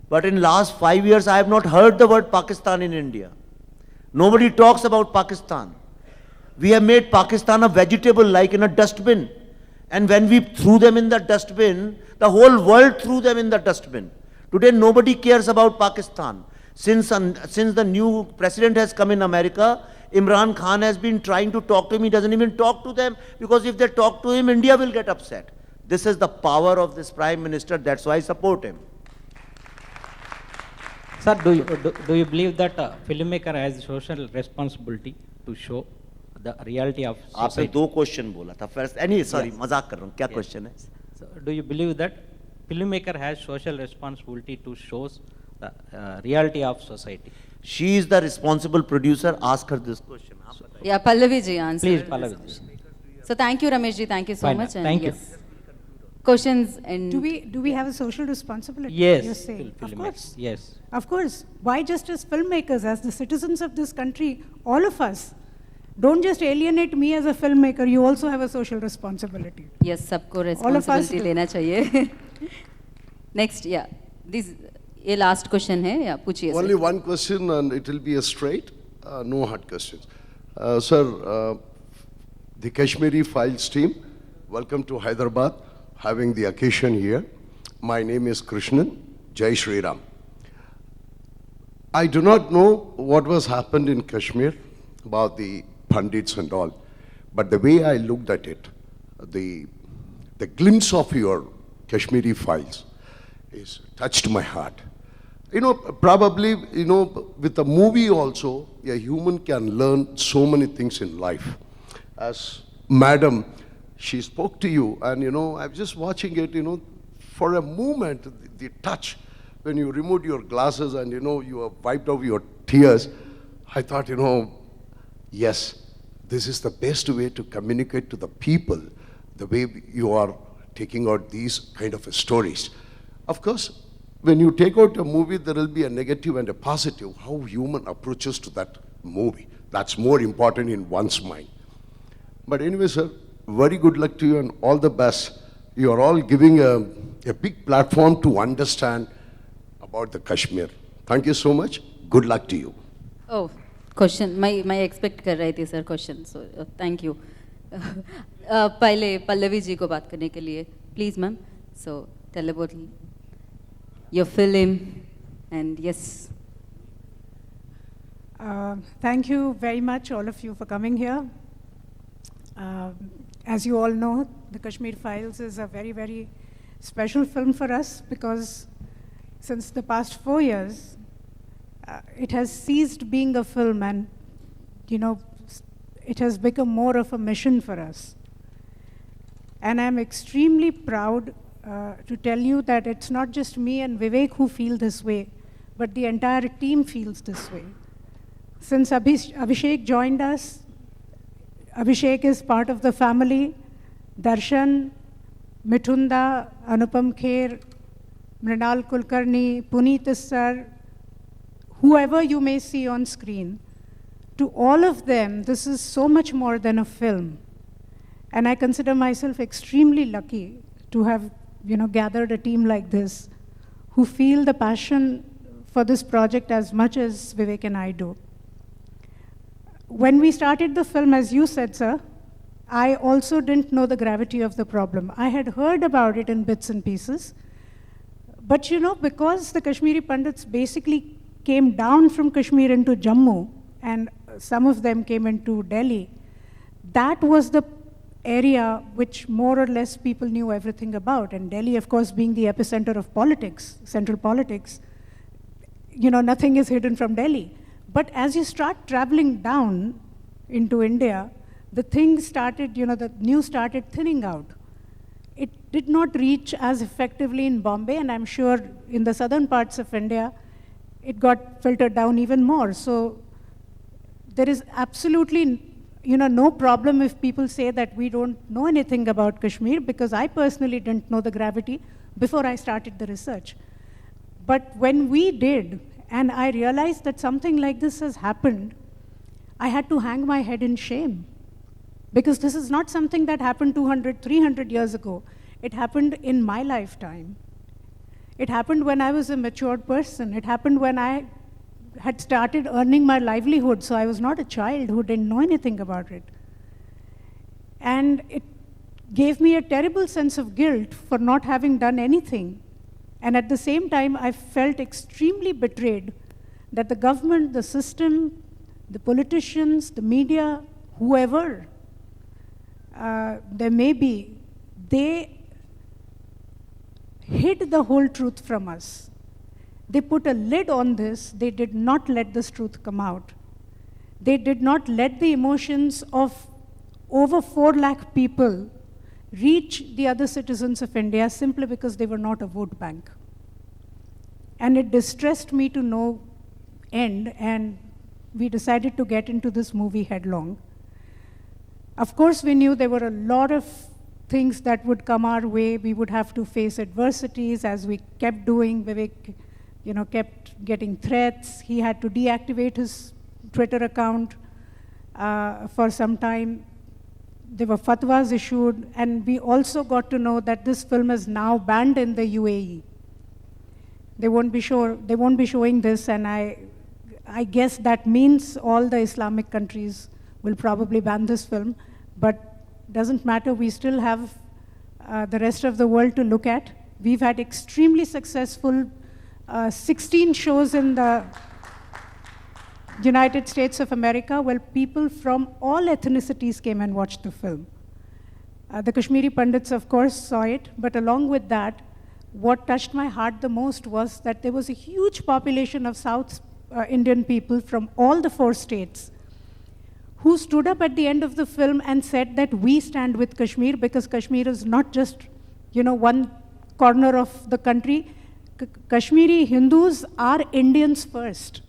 But in last 5 years, I have not heard the word Pakistan in India. Nobody talks about Pakistan. We have made Pakistan a vegetable like in a dustbin. And when we threw them in the dustbin, the whole world threw them in the dustbin. Today, nobody cares about Pakistan. Since the new president has come in America, Imran Khan has been trying to talk to him. He doesn't even talk to them, because if they talk to him, India will get upset. This is the power of this Prime Minister. That's why I support him. Sir, do you believe that a filmmaker has social responsibility to show the reality of आपने society? दो question बोला था first sorry मजाक कर रहा हूँ क्या question है So, do you believe that filmmaker has social responsibility to show the reality of society? She is the responsible producer. Ask her this question. Yeah, Pallavi ji answer. Please, Pallavi. So thank you, Ramesh ji. Thank you so Fine, much. And thank you. yes. Questions and Do we have a social responsibility? Yes, You're saying? Of filmmakers. course. Yes. Of course. Why just as filmmakers, as the citizens of this country, all of us, don't just alienate me as a filmmaker, you also have a social responsibility. yes, सबको All of us responsibility do. लेना चाहिए. Next, yeah, this ये last question है या पूछिए. Only one question, and it will be a straight, no hard questions. Sir, the Kashmiri Files team, welcome to Hyderabad, having the occasion here. My name is Krishnan, Jai Shri Ram. I do not know what was happened in Kashmir about the pundits and all, but the way I looked at it, the glimpse of your Kashmiri Files is touched my heart. You know, probably, you know, with a movie also, a human can learn so many things in life. As Madam, she spoke to you, and, you know, I was just watching it, you know, for a moment, the touch, when you removed your glasses and, you know, you have wiped off your tears, I thought, you know, yes, this is the best way to communicate to the people, the way you are taking out these kind of stories. Of course, when you take out a movie, there will be a negative and a positive, how human approaches to that movie. That's more important in one's mind. But anyway, sir, very good luck to you and all the best. You are all giving a big platform to understand about the Kashmir. Thank you so much. Good luck to you. Oh, question. मैं expect कर रही थी sir question. So thank you. पहले पल्लवी जी को बात करने के लिए, please ma'am. So tell about your film, and yes. Thank you very much, all of you, for coming here. As you all know, The Kashmir Files is a very, very special film for us, because since the past 4 years, it has ceased being a film, and, you know, it has become more of a mission for us. And I'm extremely proud to tell you that it's not just me and Vivek who feel this way, but the entire team feels this way. Since Abhishek joined us, Abhishek is part of the family. Darshan, Mithun, Anupam Kher, Mrinal Kulkarni, Puneet sir, whoever you may see on screen, to all of them, this is so much more than a film. And I consider myself extremely lucky to have, you know, gathered a team like this who feel the passion for this project as much as Vivek and I do. When we started the film, as you said, sir, I also didn't know the gravity of the problem. I had heard about it in bits and pieces. But, you know, because the Kashmiri Pandits basically came down from Kashmir into Jammu, and some of them came into Delhi, that was the area which more or less people knew everything about. And Delhi, of course, being the epicenter of politics, central politics, you know, nothing is hidden from Delhi. But as you start traveling down into India, the things started, you know, the news started thinning out. It did not reach as effectively in Bombay, and I'm sure in the southern parts of India, it got filtered down even more. So there is absolutely no problem if people say that we don't know anything about Kashmir, because I personally didn't know the gravity before I started the research. But when we did, and I realized that something like this has happened, I had to hang my head in shame. Because this is not something that happened 200, 300 years ago. It happened in my lifetime. It happened when I was a matured person. It happened when I had started earning my livelihood, so I was not a child who didn't know anything about it. And it gave me a terrible sense of guilt for not having done anything. And at the same time, I felt extremely betrayed that the government, the system, the politicians, the media, whoever there may be, they hid the whole truth from us. They put a lid on this. They did not let this truth come out. They did not let the emotions of over 4 lakh people reach the other citizens of India simply because they were not a vote bank. And it distressed me to no end, and we decided to get into this movie headlong. Of course, we knew there were a lot of things that would come our way. We would have to face adversities as we kept doing. Vivek, kept getting threats. He had to deactivate his Twitter account for some time. There were fatwas issued, and we also got to know that this film is now banned in the UAE. They won't be showing this, and I guess that means all the Islamic countries will probably ban this film, but doesn't matter, we still have the rest of the world to look at. We've had extremely successful 16 shows in the United States of America, where people from all ethnicities came and watched the film. The Kashmiri Pandits, of course, saw it, but along with that, what touched my heart the most was that there was a huge population of South Indian people from all the 4 states who stood up at the end of the film and said that we stand with Kashmir, because Kashmir is not just, one corner of the country. Kashmiri Hindus are Indians first.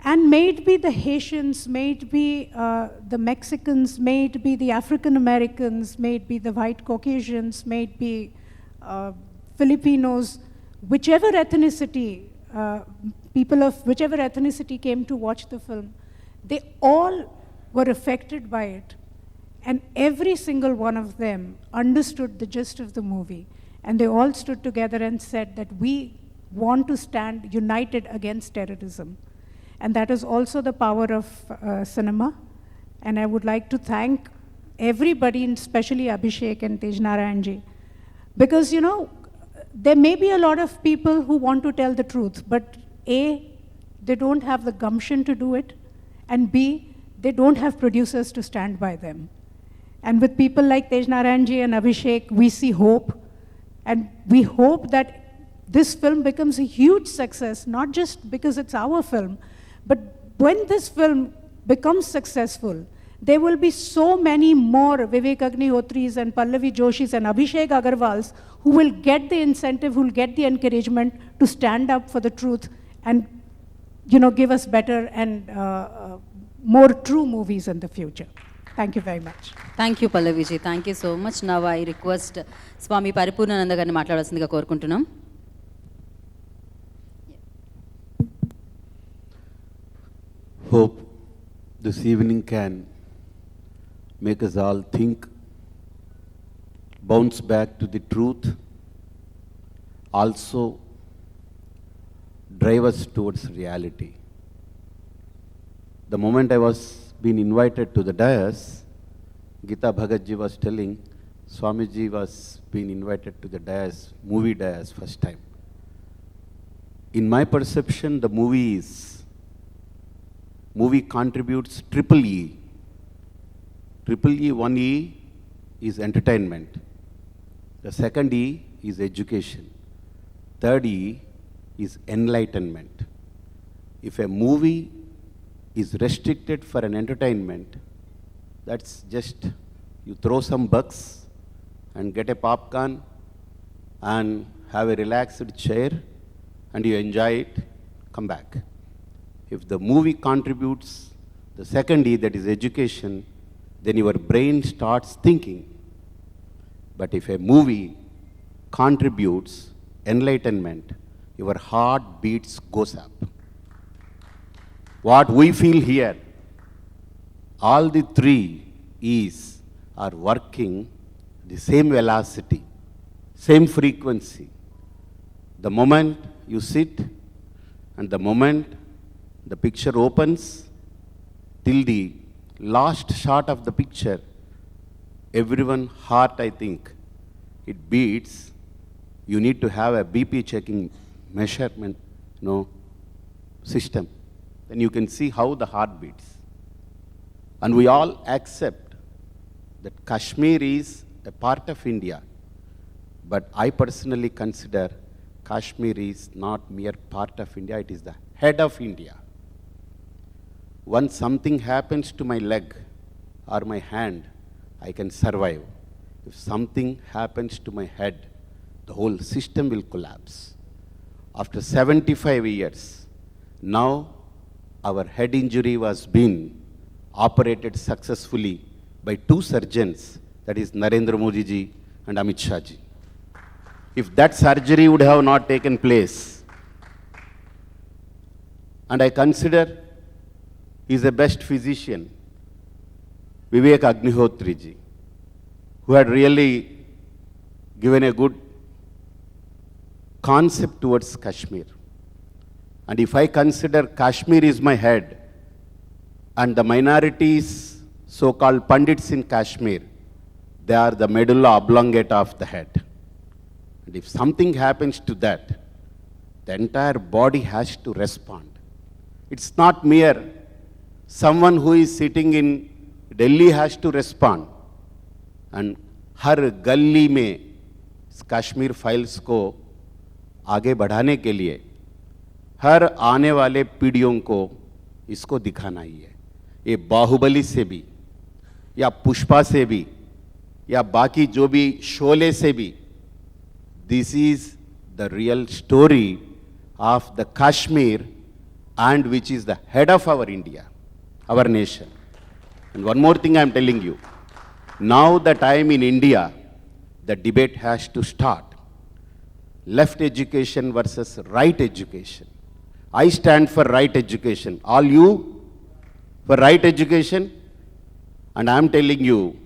And may it be the Haitians, may it be the Mexicans, may it be the African Americans, may it be the white Caucasians, may it be Filipinos, whichever ethnicity, people of whichever ethnicity came to watch the film, they all were affected by it. And every single one of them understood the gist of the movie. And they all stood together and said that we want to stand united against terrorism. And that is also the power of cinema. And I would like to thank everybody, and especially Abhishek and Tejnarayanji. Because, there may be a lot of people who want to tell the truth, but A, they don't have the gumption to do it, and B, they don't have producers to stand by them. And with people like Tejnarayanji and Abhishek, we see hope. And we hope that this film becomes a huge success, not just because it's our film, but when this film becomes successful, there will be so many more Vivek Agnihotris and Pallavi Joshis and Abhishek Agarwals who will get the incentive, who will get the encouragement to stand up for the truth and give us better and more true movies in the future. Thank you very much. Thank you Pallavi ji, thank you so much. Now I request Swami Paripurnananda గారిని మాట్లాడాల్సిందిగా కోరుకుంటున్నాం. Hope this evening can make us all think, bounce back to the truth, also drive us towards reality. The moment I was being invited to the dais, Gita Bhagatji was telling Swamiji was being invited to the dais, movie dais, first time. In my perception, the movie contributes triple E. Triple E, 1 E is entertainment. The second E is education. Third E is enlightenment. If a movie is restricted for an entertainment, that's just you throw some bucks and get a popcorn and have a relaxed chair and you enjoy it, come back. If the movie contributes The second E, that is education, then your brain starts thinking. But if a movie contributes enlightenment, your heart beats goes up. What we feel here, all the three E's are working the same velocity, same frequency. The moment you sit and the moment the picture opens till the last shot of the picture, everyone heart, I think, it beats. You need to have a BP checking measurement, system. Then you can see how the heart beats. And we all accept that Kashmir is a part of India. But I personally consider Kashmir is not mere part of India, it is the head of India. Once something happens to my leg or my hand, I can survive. If something happens to my head, the whole system will collapse. After 75 years, now our head injury was being operated successfully by two surgeons, that is Narendra Modi ji and Amit Shah ji. If that surgery would have not taken place, and I consider he is the best physician, Vivek Agnihotri ji, who had really given a good concept towards Kashmir. And if I consider Kashmir is my head, and the minorities, so-called Pandits in Kashmir, they are the medulla oblongata of the head. And if something happens to that, the entire body has to respond. It's not mere someone who is sitting in Delhi has to respond. And हर गली में Kashmir files को आगे बढ़ाने के लिए हर आने वाले पीढ़ियों को इसको दिखाना ही है. ये बाहुबली से भी या पुष्पा से भी या बाकी जो भी शोले से भी, this is the real story of the Kashmir, and which is the head of our India, our nation. And one more thing I am telling you, now the time in India, the debate has to start. Left education versus right education. I stand for right education. All you for right education? And I am telling you,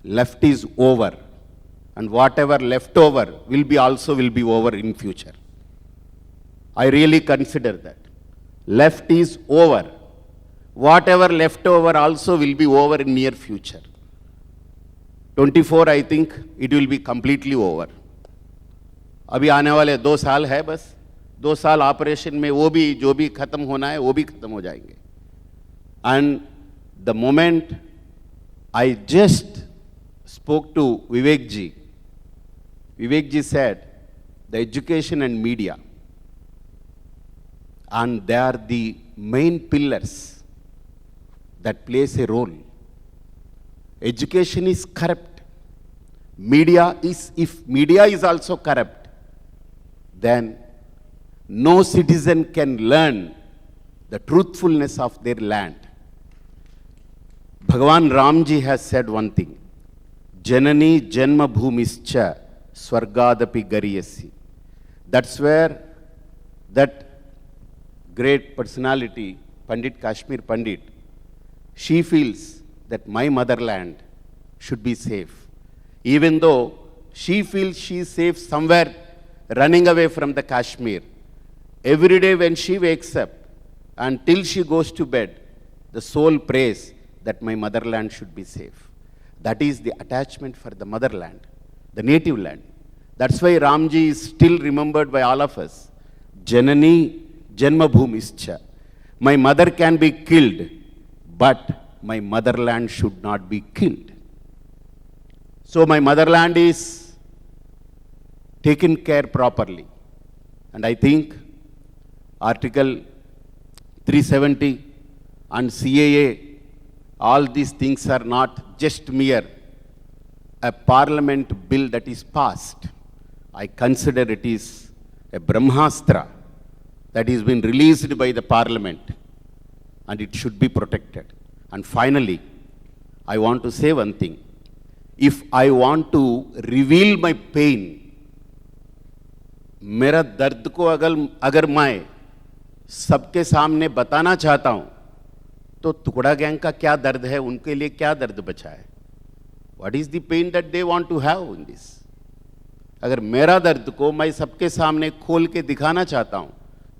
left is over. And whatever left over will be over in future. I really consider that. Left is over. Whatever left over also will be over in near future. 24, I think it will be completely over. अभी आने वाले 2 साल है बस. 2 साल operation में वो भी जो भी खत्म होना है वो भी खत्म हो जाएंगे. And the moment I just spoke to Vivek ji, Vivek ji said the education and media, and they are the main pillars that plays a role. Education is corrupt. If media is also corrupt, then no citizen can learn the truthfulness of their land. Bhagavan Ramji has said one thing, Janani Janma Bhumischa Swargadapi Gariyasi. That's where that great personality, Pandit Kashmir Pandit, she feels that my motherland should be safe. Even though she feels she is safe somewhere running away from the Kashmir, every day when she wakes up until she goes to bed, the soul prays that my motherland should be safe. That is the attachment for the motherland, the native land. That's why Ramji is still remembered by all of us. Janani Janma Bhumischa. My mother can be killed, but my motherland should not be killed. So my motherland is taken care properly. And I think Article 370 and CAA, all these things are not just mere a parliament bill that is passed. I consider it is a Brahmastra that has been released by the parliament. and it should be protected. And finally, I want to say one thing. If I want to reveal my pain, मेरा दर्द को अगर मैं सबके सामने बताना चाहता हूं, तो टुकड़ा गैंग का क्या दर्द है, उनके लिए क्या दर्द बचा है? What is the pain that they want to have in this? अगर मेरा दर्द को मैं सबके सामने खोल के दिखाना चाहता हूं,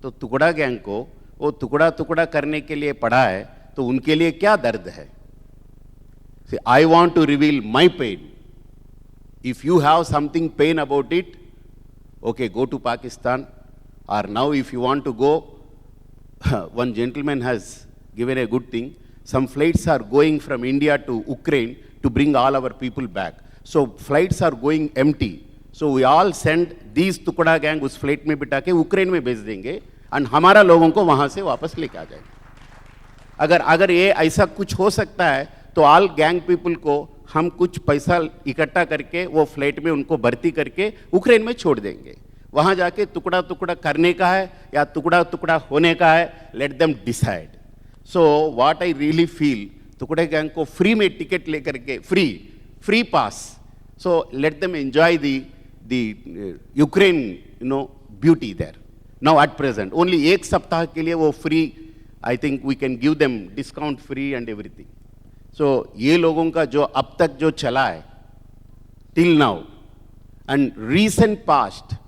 तो टुकड़ा गैंग को वो टुकड़ा टुकड़ा करने के लिए पड़ा है, तो उनके लिए क्या दर्द है? See, I want to reveal my pain. If you have something pain about it, okay, go to Pakistan. Or now if you want to go, one gentleman has given a good thing. Some flights are going from India to Ukraine to bring all our people back. So flights are going empty. So we all send these Tukda gang उस flight में बिठा के Ukraine में भेज देंगे and हमारा लोगों को वहाँ से वापस लेके आ जाएंगे. अगर ये ऐसा कुछ हो सकता है, तो ऑल गैंग पीपल को हम कुछ पैसा इकट्ठा करके वो फ्लाइट में उनको भर्ती करके यूक्रेन में छोड़ देंगे. वहाँ जाके टुकड़ा टुकड़ा करने का है या टुकड़ा टुकड़ा होने का है, let them decide. So what I really feel, टुकड़े गैंग को फ्री में टिकट लेकर के free pass, so let them enjoy the Ukraine beauty there. Now at present only एक सप्ताह के लिए वो free, I think we can give them discount free and everything. So ये लोगों का जो अब तक जो चला है till now and recent past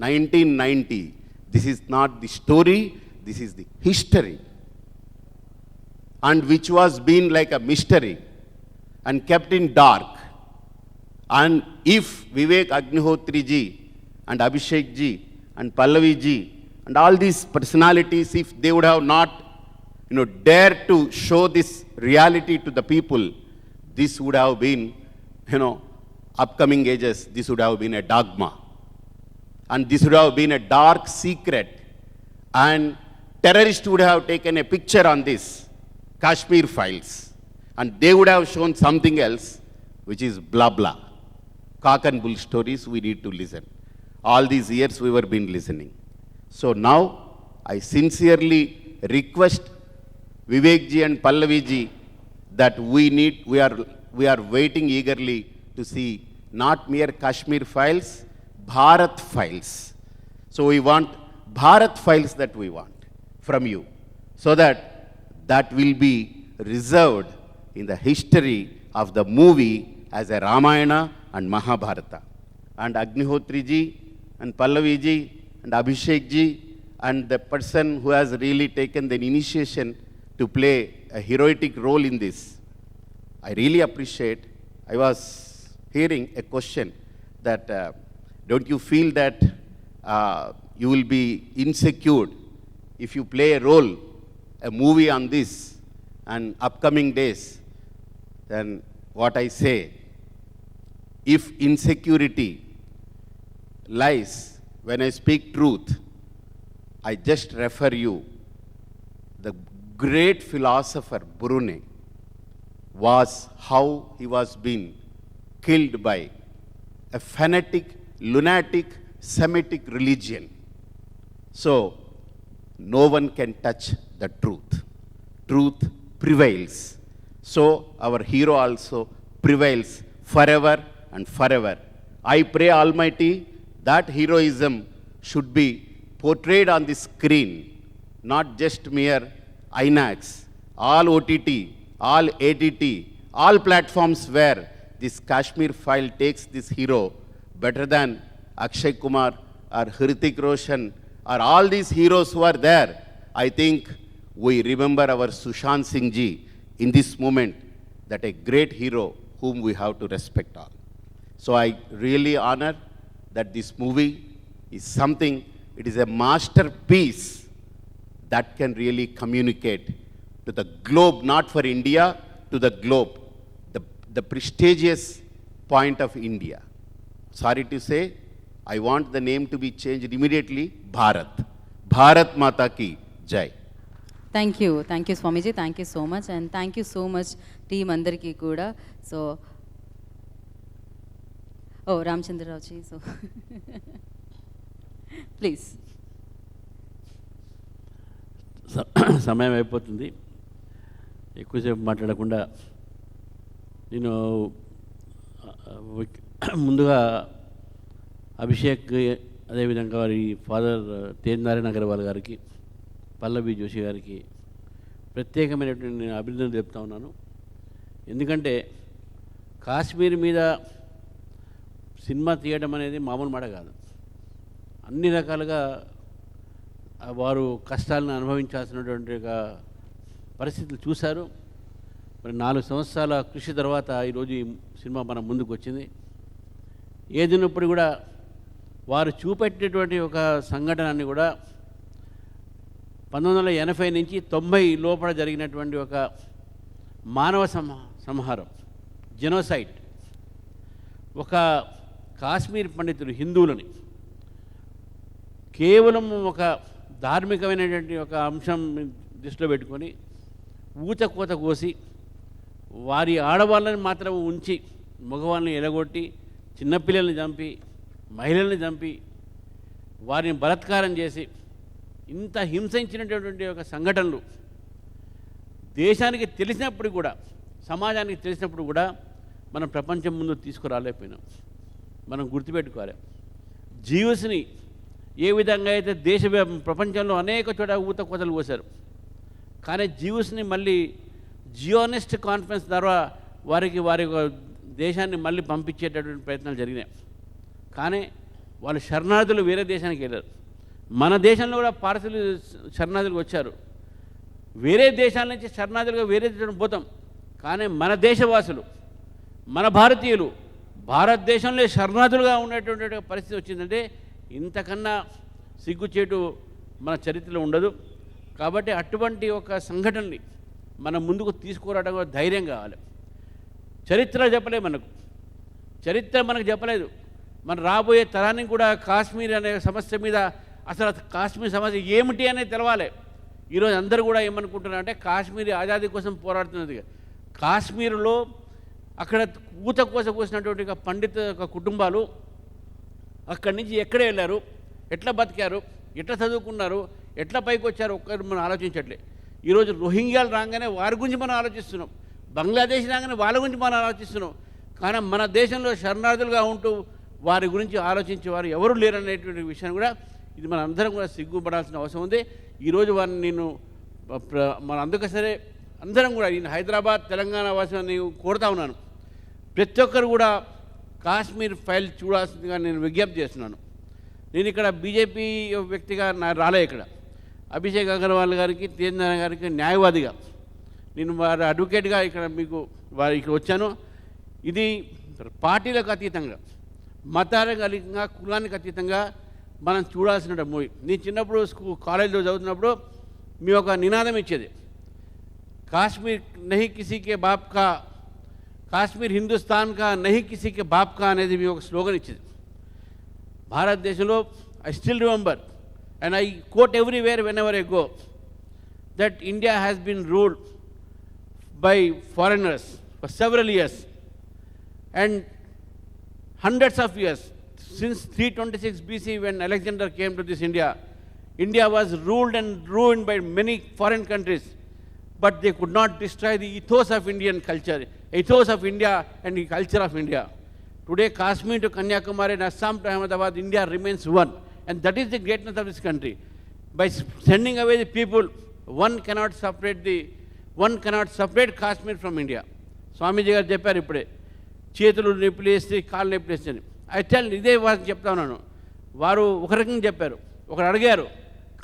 1990, this is not the story, this is the history, and which was been like a mystery and kept in dark. And if Vivek Agnihotri ji and Abhishek ji and Pallavi ji and all these personalities, if they would have not dare to show this reality to the people, this would have been, upcoming ages, this would have been a dogma. And this would have been a dark secret. And terrorists would have taken a picture on this Kashmir files. And they would have shown something else, which is blah blah. Cock and bull stories we need to listen. All these years we were been listening. So now I sincerely request Vivek ji and Pallavi ji that we are waiting eagerly to see not mere Kashmir files, Bharat files. So we want Bharat files that we want from you, so that will be reserved in the history of the movie as a Ramayana and Mahabharata. And Agnihotri ji and Pallavi ji and Abhishek ji and the person who has really taken the initiation to play a heroic role in this, I really appreciate. I was hearing a question that don't you feel that you will be insecure if you play a role, a movie on this and upcoming days? Then what I say, if insecurity lies when I speak truth, I just refer you, the great philosopher Brune was how he was being killed by a fanatic, lunatic, Semitic religion. So, no one can touch the truth. Truth prevails. So, our hero also prevails forever and forever. I pray Almighty that heroism should be portrayed on the screen, not just mere INAX, all OTT, all ADT, all platforms where this Kashmir file takes this hero better than Akshay Kumar or Hrithik Roshan or all these heroes who are there. I think we remember our Sushant Singh ji in this moment, that a great hero whom we have to respect all. So I really honor that this movie is something, it is a masterpiece that can really communicate to the globe, not for India, to the globe, the prestigious point of India. Sorry to say, I want the name to be changed immediately, Bharat. Bharat Mata ki Jai. Thank you Swamiji, thank you so much, and thank you so much team అందరికీ కూడా. So Ramachandra Rao ji, so please. సమయం అయిపోతుంది. ఎక్కువసేపు మాట్లాడకుండా నేను ముందుగా అభిషేక్ అదేవిధంగా వారి ఫాదర్ తేజ్ అగర్వాల్ గారికి, పల్లవి జోషి గారికి ప్రత్యేకమైనటువంటి నేను అభినందనలు చెప్తా ఉన్నాను. ఎందుకంటే కాశ్మీర్ మీద సినిమా తీయడం అనేది మామూలు మాట కాదు. అన్ని రకాలుగా వారు కష్టాలను అనుభవించాల్సినటువంటి ఒక పరిస్థితులు చూశారు. మరి 4 సంవత్సరాల కృషి తర్వాత ఈరోజు ఈ సినిమా మన ముందుకు వచ్చింది. ఏదిన్నప్పుడు కూడా వారు చూపెట్టేటువంటి ఒక సంఘటనని కూడా 1980 నుంచి 90 లోపల జరిగినటువంటి ఒక మానవ సంహారం, జెనోసైడ్, ఒక కాశ్మీర్ పండితులు హిందువులని కేవలం ఒక ధార్మికమైనటువంటి ఒక అంశం దృష్టిలో పెట్టుకొని ఊచకోత కోసి వారి ఆడవాళ్ళని మాత్రం ఉంచి మగవాళ్ళని ఎలగొట్టి చిన్నపిల్లల్ని చంపి మహిళల్ని చంపి వారిని బలాత్కారం చేసి ఇంత హింసించినటువంటి ఒక సంఘటనలు దేశానికి తెలిసినప్పుడు కూడా, సమాజానికి తెలిసినప్పుడు కూడా మనం ప్రపంచం ముందు తీసుకురాలేకపోయినాం. మనం గుర్తుపెట్టుకోవాలి, జీవస్ని ఏ విధంగా అయితే ప్రపంచంలో అనేక చోట ఊత కోతలు పోశారు, కానీ జీవస్ని మళ్ళీ జియోనిస్ట్ కాన్ఫరెన్స్ ద్వారా వారి దేశాన్ని మళ్ళీ పంపించేటటువంటి ప్రయత్నాలు జరిగినాయి. కానీ వాళ్ళు శరణార్థులు వేరే దేశానికి వెళ్ళారు. మన దేశంలో కూడా పారసీలు శరణార్థులకు వచ్చారు. వేరే దేశాల నుంచి శరణార్థులుగా వేరే దేశం పోతాం, కానీ మన దేశవాసులు, మన భారతీయులు భారతదేశంలో శరణార్థులుగా ఉండేటువంటి పరిస్థితి వచ్చిందంటే ఇంతకన్నా సిగ్గుచేటు మన చరిత్రలో ఉండదు. కాబట్టి అటువంటి ఒక సంఘటనని మన ముందుకు తీసుకురావడం ధైర్యం కావాలి. చరిత్ర చెప్పలేదు, చరిత్ర మనకు చెప్పలేదు. మన రాబోయే తరానికి కూడా కాశ్మీర్ అనే సమస్య మీద అసలు కాశ్మీర్ సమస్య ఏమిటి అనేది తెలవాలి. ఈరోజు అందరూ కూడా ఏమనుకుంటున్నారంటే కాశ్మీర్ ఆజాదీ కోసం పోరాడుతున్నది. కాశ్మీర్లో అక్కడ ఊత కోసం కోసినటువంటి పండిత కుటుంబాలు అక్కడి నుంచి ఎక్కడ వెళ్ళారు, ఎట్లా బతికారు, ఎట్లా చదువుకున్నారు, ఎట్లా పైకి వచ్చారు ఒక్కరు మనం ఆలోచించట్లే. ఈరోజు రోహింగ్యాలు రాగానే వారి గురించి మనం ఆలోచిస్తున్నాం, బంగ్లాదేశ్ రాగానే వాళ్ళ గురించి మనం ఆలోచిస్తున్నాం. కానీ మన దేశంలో శరణార్థులుగా ఉంటూ వారి గురించి ఆలోచించే వారు ఎవరు లేరనేటువంటి విషయాన్ని కూడా ఇది మన అందరం కూడా సిగ్గుపడాల్సిన అవసరం ఉంది. ఈరోజు వారిని నేను మన అందుకసరే అందరం కూడా నేను హైదరాబాద్ తెలంగాణ వాసిని కోరుతా ఉన్నాను, ప్రతి ఒక్కరు కూడా కాశ్మీర్ ఫైల్ చూడాల్సిందిగా నేను విజ్ఞప్తి చేస్తున్నాను. నేను ఇక్కడ బీజేపీ వ్యక్తిగా రాలే, ఇక్కడ అభిషేక్ అగర్వాల్ గారికి, తేజ్ గారికి న్యాయవాదిగా, నేను వారి అడ్వకేట్గా ఇక్కడ ఇక్కడ వచ్చాను. ఇది పార్టీలకు అతీతంగా, మతాలకు అతీతంగా, కులానికి అతీతంగా మనం చూడాల్సిన మూవీ. నేను చిన్నప్పుడు కాలేజీలో చదువుతున్నప్పుడు మీ ఒక నినాదం ఇచ్చేది, కాశ్మీర్ నహీ కిసీకే బాప్ కా, కాశ్మీర్ హిందుస్థాన్ కా నహీ కిసీకే బాప్ కా అనేది మీ ఒక స్లోగన్ ఇచ్చేది. భారతదేశంలో I still remember and I quote everywhere whenever I go that India has been ruled by foreigners for several years and hundreds of years. Since 326 BC when Alexander came to this India, India was ruled and ruined by many foreign countries, but they could not destroy the ethos of Indian culture, ethos of India and the culture of India. Today Kashmir to Kanyakumari and Assam to Ahmedabad, India remains one. And that is the greatness of this country. By sending away the people, one cannot separate Kashmir from India. Swamiji garu chepparu ippude చేతులు నొప్పిలేస్తే కాళ్ళు నొప్పిలేస్తే I tell ఇదే వారికి చెప్తా ఉన్నాను. వారు ఒక రకంగా చెప్పారు, ఒకరు అడిగారు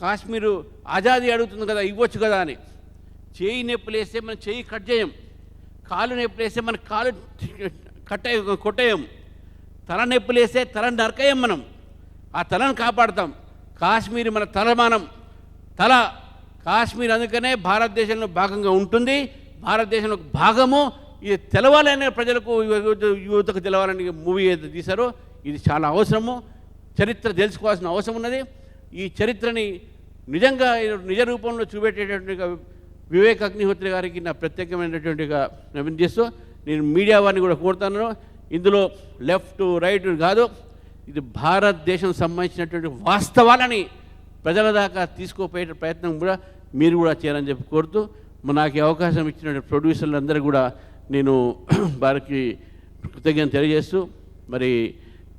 కాశ్మీరు ఆజాదీ అడుగుతుంది కదా ఇవ్వచ్చు కదా అని. చేయి నొప్పిలేస్తే మనం చేయి కట్ చేయం, కాళ్ళు నొప్పిలేస్తే మన కాలు కొట్టేయం, తల నొప్పిలేస్తే తల నరకేయం, మనం ఆ తలను కాపాడుతాం. కాశ్మీర్ మన తలమానం, తల కాశ్మీర్ అందుకనే భారతదేశంలో భాగంగా ఉంటుంది, భారతదేశంలో భాగము. ఇది తెలవాలనే ప్రజలకు, యువతకు తెలవాలని మూవీ ఏదైతే తీశారో ఇది చాలా అవసరము. చరిత్ర తెలుసుకోవాల్సిన అవసరం ఉన్నది. ఈ చరిత్రని నిజంగా నిజ రూపంలో చూపెట్టేటటువంటి వివేక్ అగ్నిహోత్రి గారికి నా ప్రత్యేకమైనటువంటిగా చేస్తూ నేను మీడియా వారిని కూడా కోరుతున్నాను, ఇందులో లెఫ్ట్ రైట్ కాదు, ఇది భారతదేశం సంబంధించినటువంటి వాస్తవాలని ప్రజల దాకా తీసుకుపోయే ప్రయత్నం కూడా మీరు కూడా చేయాలని చెప్పి కోరుతూ నాకు ఈ అవకాశం ఇచ్చిన ప్రొడ్యూసర్లందరూ కూడా నేను వారికి కృతజ్ఞత తెలియజేస్తూ మరి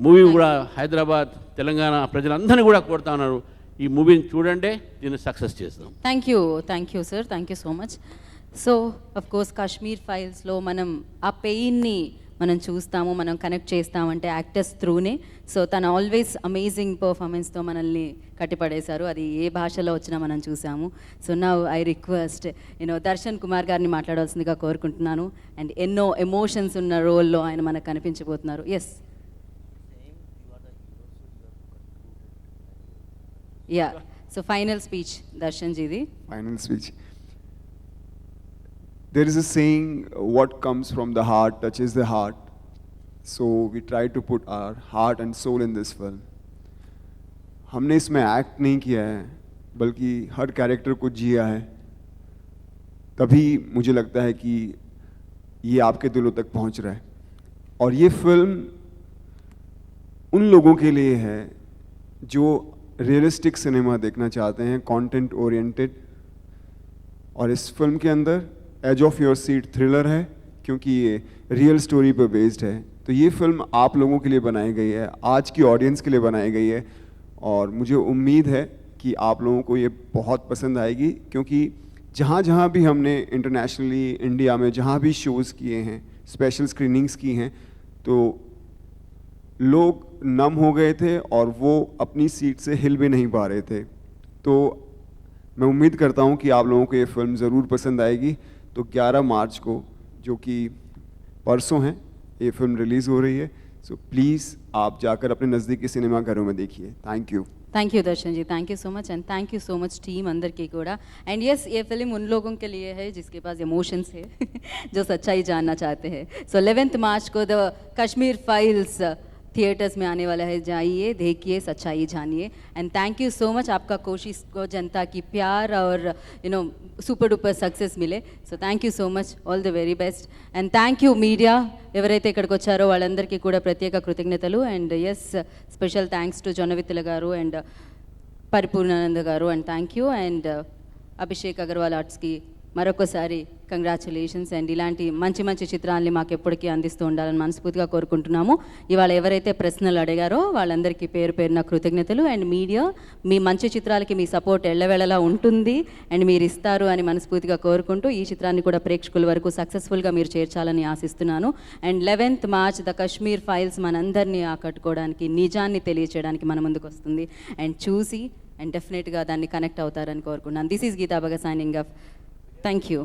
మూవీ కూడా హైదరాబాద్ తెలంగాణ ప్రజలందరినీ కూడా కోరుతా ఉన్నారు, ఈ మూవీని చూడండి, దీన్ని సక్సెస్ చేస్తాం. Thank you sir, thank you so much. So of course Kashmir ఫైల్స్లో మనం ఆ పెయిన్ని మనం చూస్తాము, మనం కనెక్ట్ చేస్తామంటే యాక్టర్స్ త్రూనే. సో తను ఆల్వేస్ అమేజింగ్ పర్ఫార్మెన్స్తో మనల్ని కట్టిపడేశారు, అది ఏ భాషలో వచ్చినా మనం చూసాము. So now I request Darshan Kumar గారిని మాట్లాడాల్సిందిగా కోరుకుంటున్నాను. అండ్ ఎన్నో ఎమోషన్స్ ఉన్న రోల్లో ఆయన మనకు కనిపించబోతున్నారు. Yes, ya. So final speech Darshan జీది. Final speech. There is a saying, what comes from the heart touches the heart. So we try to put our heart and soul in this film. हमने इसमें act नहीं किया है, बल्कि हर character को जिया है. तभी मुझे लगता है कि ये आपके दिलों तक पहुंच रहा है. और ये फिल्म उन लोगों के लिए है जो रियलिस्टिक सिनेमा देखना चाहते हैं, कंटेंट ओरिएंटेड. और इस फिल्म के अंदर edge of your seat thriller है, क्योंकि ये रियल स्टोरी पर बेस्ड है. तो ये फिल्म आप लोगों के लिए बनाई गई है, आज की ऑडियंस के लिए बनाई गई है. और मुझे उम्मीद है कि आप लोगों को ये बहुत पसंद आएगी, क्योंकि जहाँ जहाँ भी हमने इंटरनेशनली इंडिया में जहाँ भी शोज़ किए हैं, स्पेशल स्क्रीनिंग्स की हैं, तो लोग नम हो गए थे और वो अपनी सीट से हिल भी नहीं पा रहे थे. तो मैं उम्मीद करता हूँ कि आप लोगों को ये फिल्म ज़रूर पसंद आएगी. तो 11 मार्च को, जो कि परसों है, ये फिल्म रिलीज़ हो रही है. सो प्लीज़ आप जाकर अपने नज़दीकी सिनेमा घरों में देखिए. Thank you. Thank you Darshan ji, thank you so much. And thank you so much team अंदर की कोड़ा. एंड यस, ये फिल्म उन लोगों के लिए है जिसके पास इमोशंस है जो सच्चाई जानना चाहते हैं. सो 11 मार्च को द कश्मीर फाइल्स थिएटर्स में आने वाला है. जाइए, देखिए, सच्चाई जानिए. And thank you so much. आपका कोशिश को जनता की प्यार और सुपर डुपर सक्सेस मिले. So thank you so much, all the very best. And thank you media, ఎవరైతే ఇక్కడికి వచ్చారో వాళ్ళందరికీ కూడా ప్రత్యేక కృతజ్ఞతలు. And yes, special thanks to Jonnavithula గారు అండ్ పరిపూర్ణానంద గారు. And thank you. And Abhishek Agarwal ఆర్ట్స్కి మరొకసారి కంగ్రాచులేషన్స్. అండ్ ఇలాంటి మంచి మంచి చిత్రాలని మాకు ఎప్పటికీ అందిస్తూ ఉండాలని మనస్ఫూర్తిగా కోరుకుంటున్నాము. ఇవాళ ఎవరైతే ప్రశ్నలు అడిగారో వాళ్ళందరికీ పేరు పేరున కృతజ్ఞతలు. అండ్ మీడియా, మీ మంచి చిత్రాలకి మీ సపోర్ట్ ఎల్లవేళలా ఉంటుంది అండ్ మీరు ఇస్తారు అని మనస్ఫూర్తిగా కోరుకుంటూ ఈ చిత్రాన్ని కూడా ప్రేక్షకుల వరకు సక్సెస్ఫుల్గా మీరు చేర్చాలని ఆశిస్తున్నాను. And 11th March the Kashmir files మనందరినీ ఆకట్టుకోవడానికి, నిజాన్ని తెలియచేయడానికి మన ముందుకు వస్తుంది. అండ్ చూసి అండ్ డెఫినెట్గా దాన్ని కనెక్ట్ అవుతారని కోరుకున్నాను. This is Geeta Bhagat signing off. Thank you.